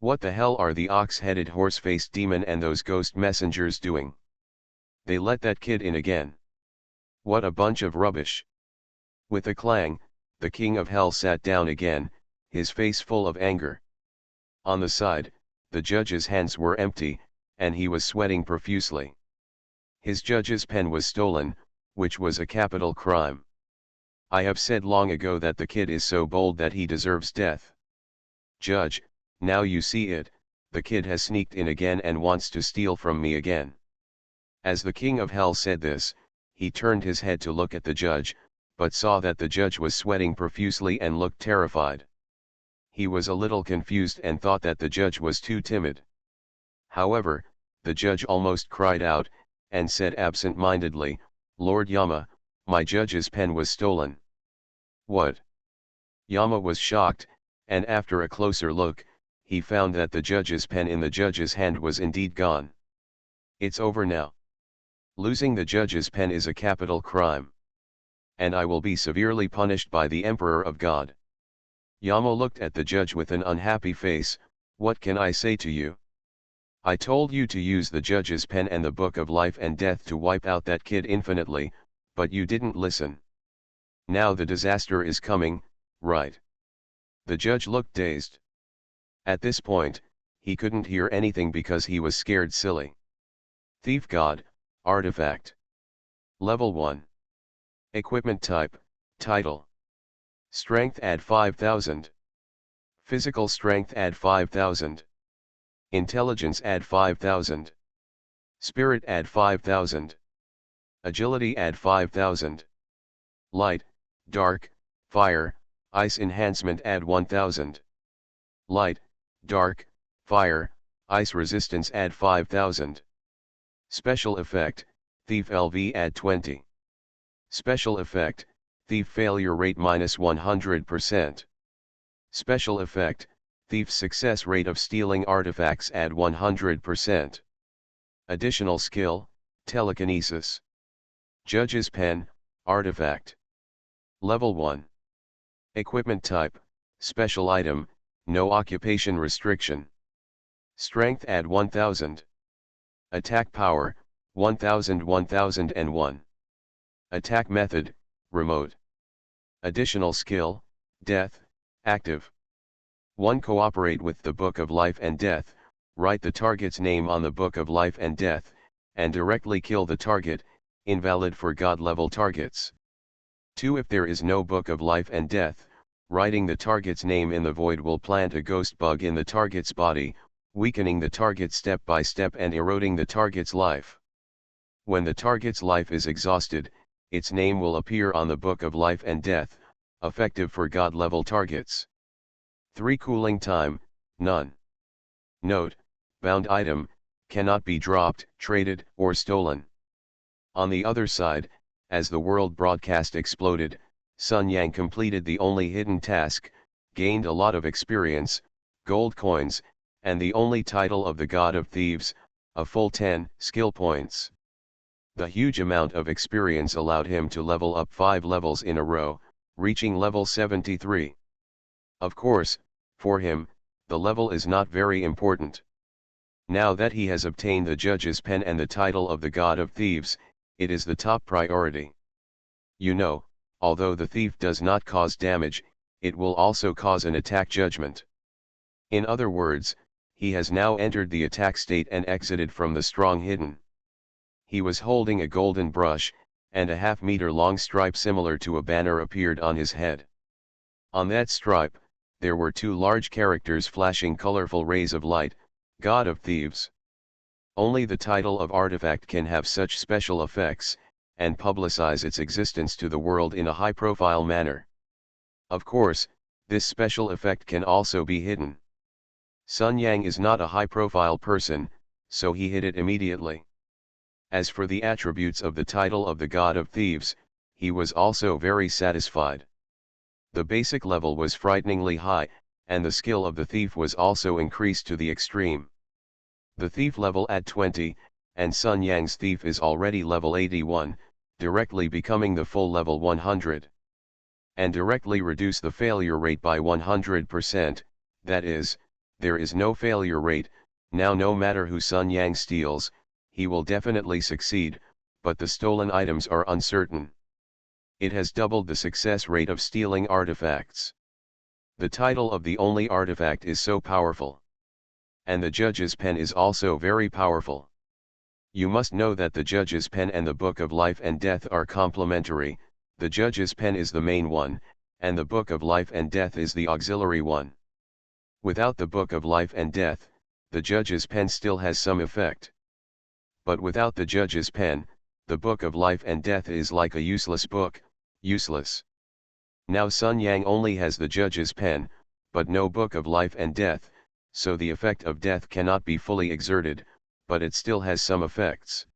What the hell are the ox-headed horse-faced demon and those ghost messengers doing? They let that kid in again. What a bunch of rubbish. With a clang, the King of Hell sat down again, his face full of anger. On the side, the judge's hands were empty, and he was sweating profusely. His judge's pen was stolen, which was a capital crime. I have said long ago that the kid is so bold that he deserves death. Judge, now you see it, the kid has sneaked in again and wants to steal from me again. As the King of Hell said this, he turned his head to look at the judge, but saw that the judge was sweating profusely and looked terrified. He was a little confused and thought that the judge was too timid. However, the judge almost cried out, and said absent-mindedly, Lord Yama, my judge's pen was stolen. What? Yama was shocked, and after a closer look, he found that the judge's pen in the judge's hand was indeed gone. It's over now. Losing the judge's pen is a capital crime. And I will be severely punished by the Emperor of God. Yama looked at the judge with an unhappy face. What can I say to you? I told you to use the judge's pen and the Book of Life and Death to wipe out that kid infinitely, but you didn't listen. Now the disaster is coming, right? The judge looked dazed. At this point, he couldn't hear anything because he was scared silly. Thief God, Artifact. Level 1. Equipment Type, Title. Strength add 5000. Physical Strength add 5000. Intelligence add 5000. Spirit add 5000. Agility add 5000. Light, Dark, Fire, Ice Enhancement add 1000. Light, Dark, Fire, Ice Resistance add 5000. Special Effect, Thief LV add 20. Special Effect, Thief Failure Rate minus 100%. Special Effect, Thief Success Rate of Stealing Artifacts add 100%. Additional Skill, Telekinesis. Judge's Pen, Artifact. Level 1. Equipment Type, Special Item, no occupation restriction. Strength add 1000. Attack Power, 1001. Attack Method, Remote. Additional Skill, Death, Active. 1. Cooperate with the Book of Life and Death, write the target's name on the Book of Life and Death, and directly kill the target, invalid for God-level targets. 2. If there is no Book of Life and Death, writing the target's name in the void will plant a ghost bug in the target's body, weakening the target step by step and eroding the target's life. When the target's life is exhausted, its name will appear on the Book of Life and Death, effective for God-level targets. 3. Cooling time, none. Note, bound item, cannot be dropped, traded, or stolen. On the other side, as the world broadcast exploded, Sun Yang completed the only hidden task, gained a lot of experience, gold coins, and the only title of the God of Thieves, a full 10 skill points. The huge amount of experience allowed him to level up 5 levels in a row, reaching level 73. Of course, for him, the level is not very important. Now that he has obtained the Judge's Pen and the title of the God of Thieves, it is the top priority. You know, although the thief does not cause damage, it will also cause an attack judgment. In other words, he has now entered the attack state and exited from the strong hidden. He was holding a golden brush, and a half-meter long stripe similar to a banner appeared on his head. On that stripe, there were 2 large characters flashing colorful rays of light, God of Thieves. Only the title of artifact can have such special effects, and publicize its existence to the world in a high-profile manner. Of course, this special effect can also be hidden. Sun Yang is not a high-profile person, so he hid it immediately. As for the attributes of the title of the God of Thieves, he was also very satisfied. The basic level was frighteningly high, and the skill of the thief was also increased to the extreme. The thief level at 20, and Sun Yang's thief is already level 81, directly becoming the full level 100. And directly reduce the failure rate by 100%, that is, there is no failure rate. Now no matter who Sun Yang steals, he will definitely succeed, but the stolen items are uncertain. It has doubled the success rate of stealing artifacts. The title of the only artifact is so powerful. And the Judge's Pen is also very powerful. You must know that the Judge's Pen and the Book of Life and Death are complementary. The Judge's Pen is the main one, and the Book of Life and Death is the auxiliary one. Without the Book of Life and Death, the Judge's Pen still has some effect. But without the Judge's Pen, the Book of Life and Death is like a useless book, useless. Now Sun Yang only has the Judge's Pen, but no Book of Life and Death, so the effect of death cannot be fully exerted, but it still has some effects.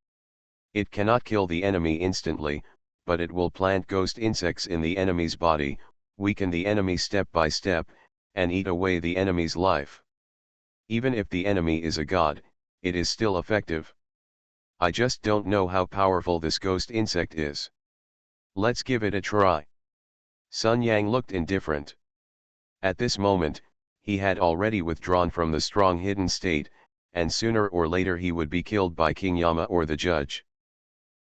It cannot kill the enemy instantly, but it will plant ghost insects in the enemy's body, weaken the enemy step by step, and eat away the enemy's life. Even if the enemy is a god, it is still effective. I just don't know how powerful this ghost insect is. Let's give it a try. Sun Yang looked indifferent. At this moment, he had already withdrawn from the strong hidden state, and sooner or later he would be killed by King Yama or the judge.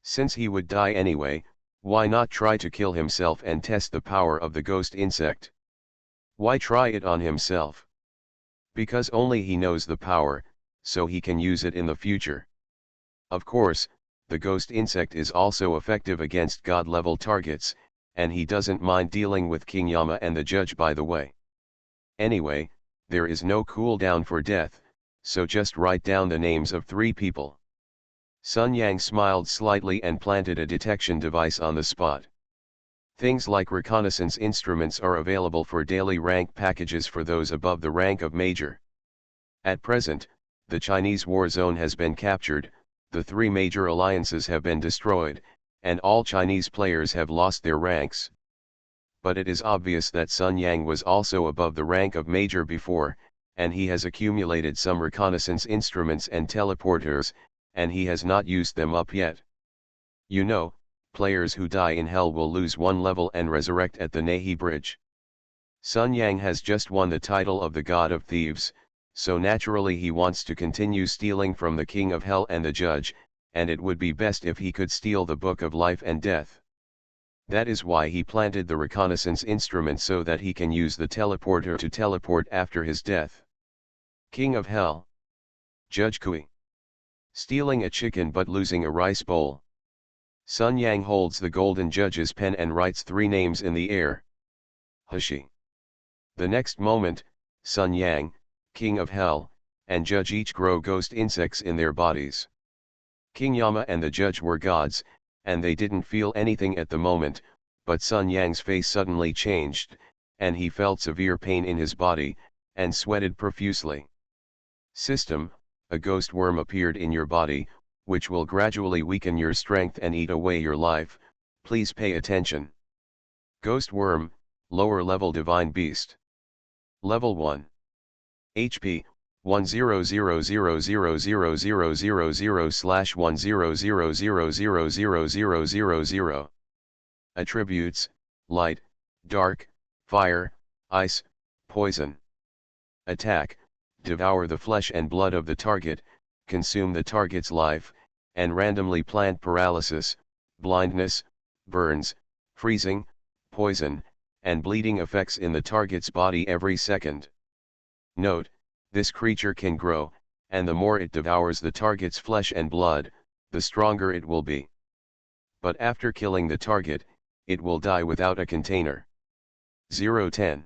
Since he would die anyway, why not try to kill himself and test the power of the ghost insect? Why try it on himself? Because only he knows the power, so he can use it in the future. Of course, the ghost insect is also effective against god-level targets, and he doesn't mind dealing with King Yama and the judge by the way. Anyway, there is no cooldown for death, so just write down the names of 3 people. Sun Yang smiled slightly and planted a detection device on the spot. Things like reconnaissance instruments are available for daily rank packages for those above the rank of Major. At present, the Chinese war zone has been captured, the 3 major alliances have been destroyed, and all Chinese players have lost their ranks. But it is obvious that Sun Yang was also above the rank of Major before, and he has accumulated some reconnaissance instruments and teleporters, and he has not used them up yet. You know, Players who die in hell will lose 1 level and resurrect at the Nahi Bridge. Sun Yang has just won the title of the God of Thieves, so naturally he wants to continue stealing from the King of Hell and the Judge, and it would be best if he could steal the Book of Life and Death. That is why he planted the reconnaissance instrument so that he can use the teleporter to teleport after his death. King of Hell. Judge Kui. Stealing a chicken but losing a rice bowl. Sun Yang holds the golden judge's pen and writes 3 names in the air. Hashi. The next moment, Sun Yang, King of Hell, and Judge each grow ghost insects in their bodies. King Yama and the Judge were gods, and they didn't feel anything at the moment, but Sun Yang's face suddenly changed, and he felt severe pain in his body, and sweated profusely. System, a ghost worm appeared in your body, which will gradually weaken your strength and eat away your life. Please pay attention. Ghost worm, lower level divine beast. Level 1. HP, 100000000/100000000. Attributes, light, dark, fire, ice, poison. Attack, devour the flesh and blood of the target, consume the target's life, and randomly plant paralysis, blindness, burns, freezing, poison, and bleeding effects in the target's body every second. Note, this creature can grow, and the more it devours the target's flesh and blood, the stronger it will be. But after killing the target, it will die without a container. 0-10.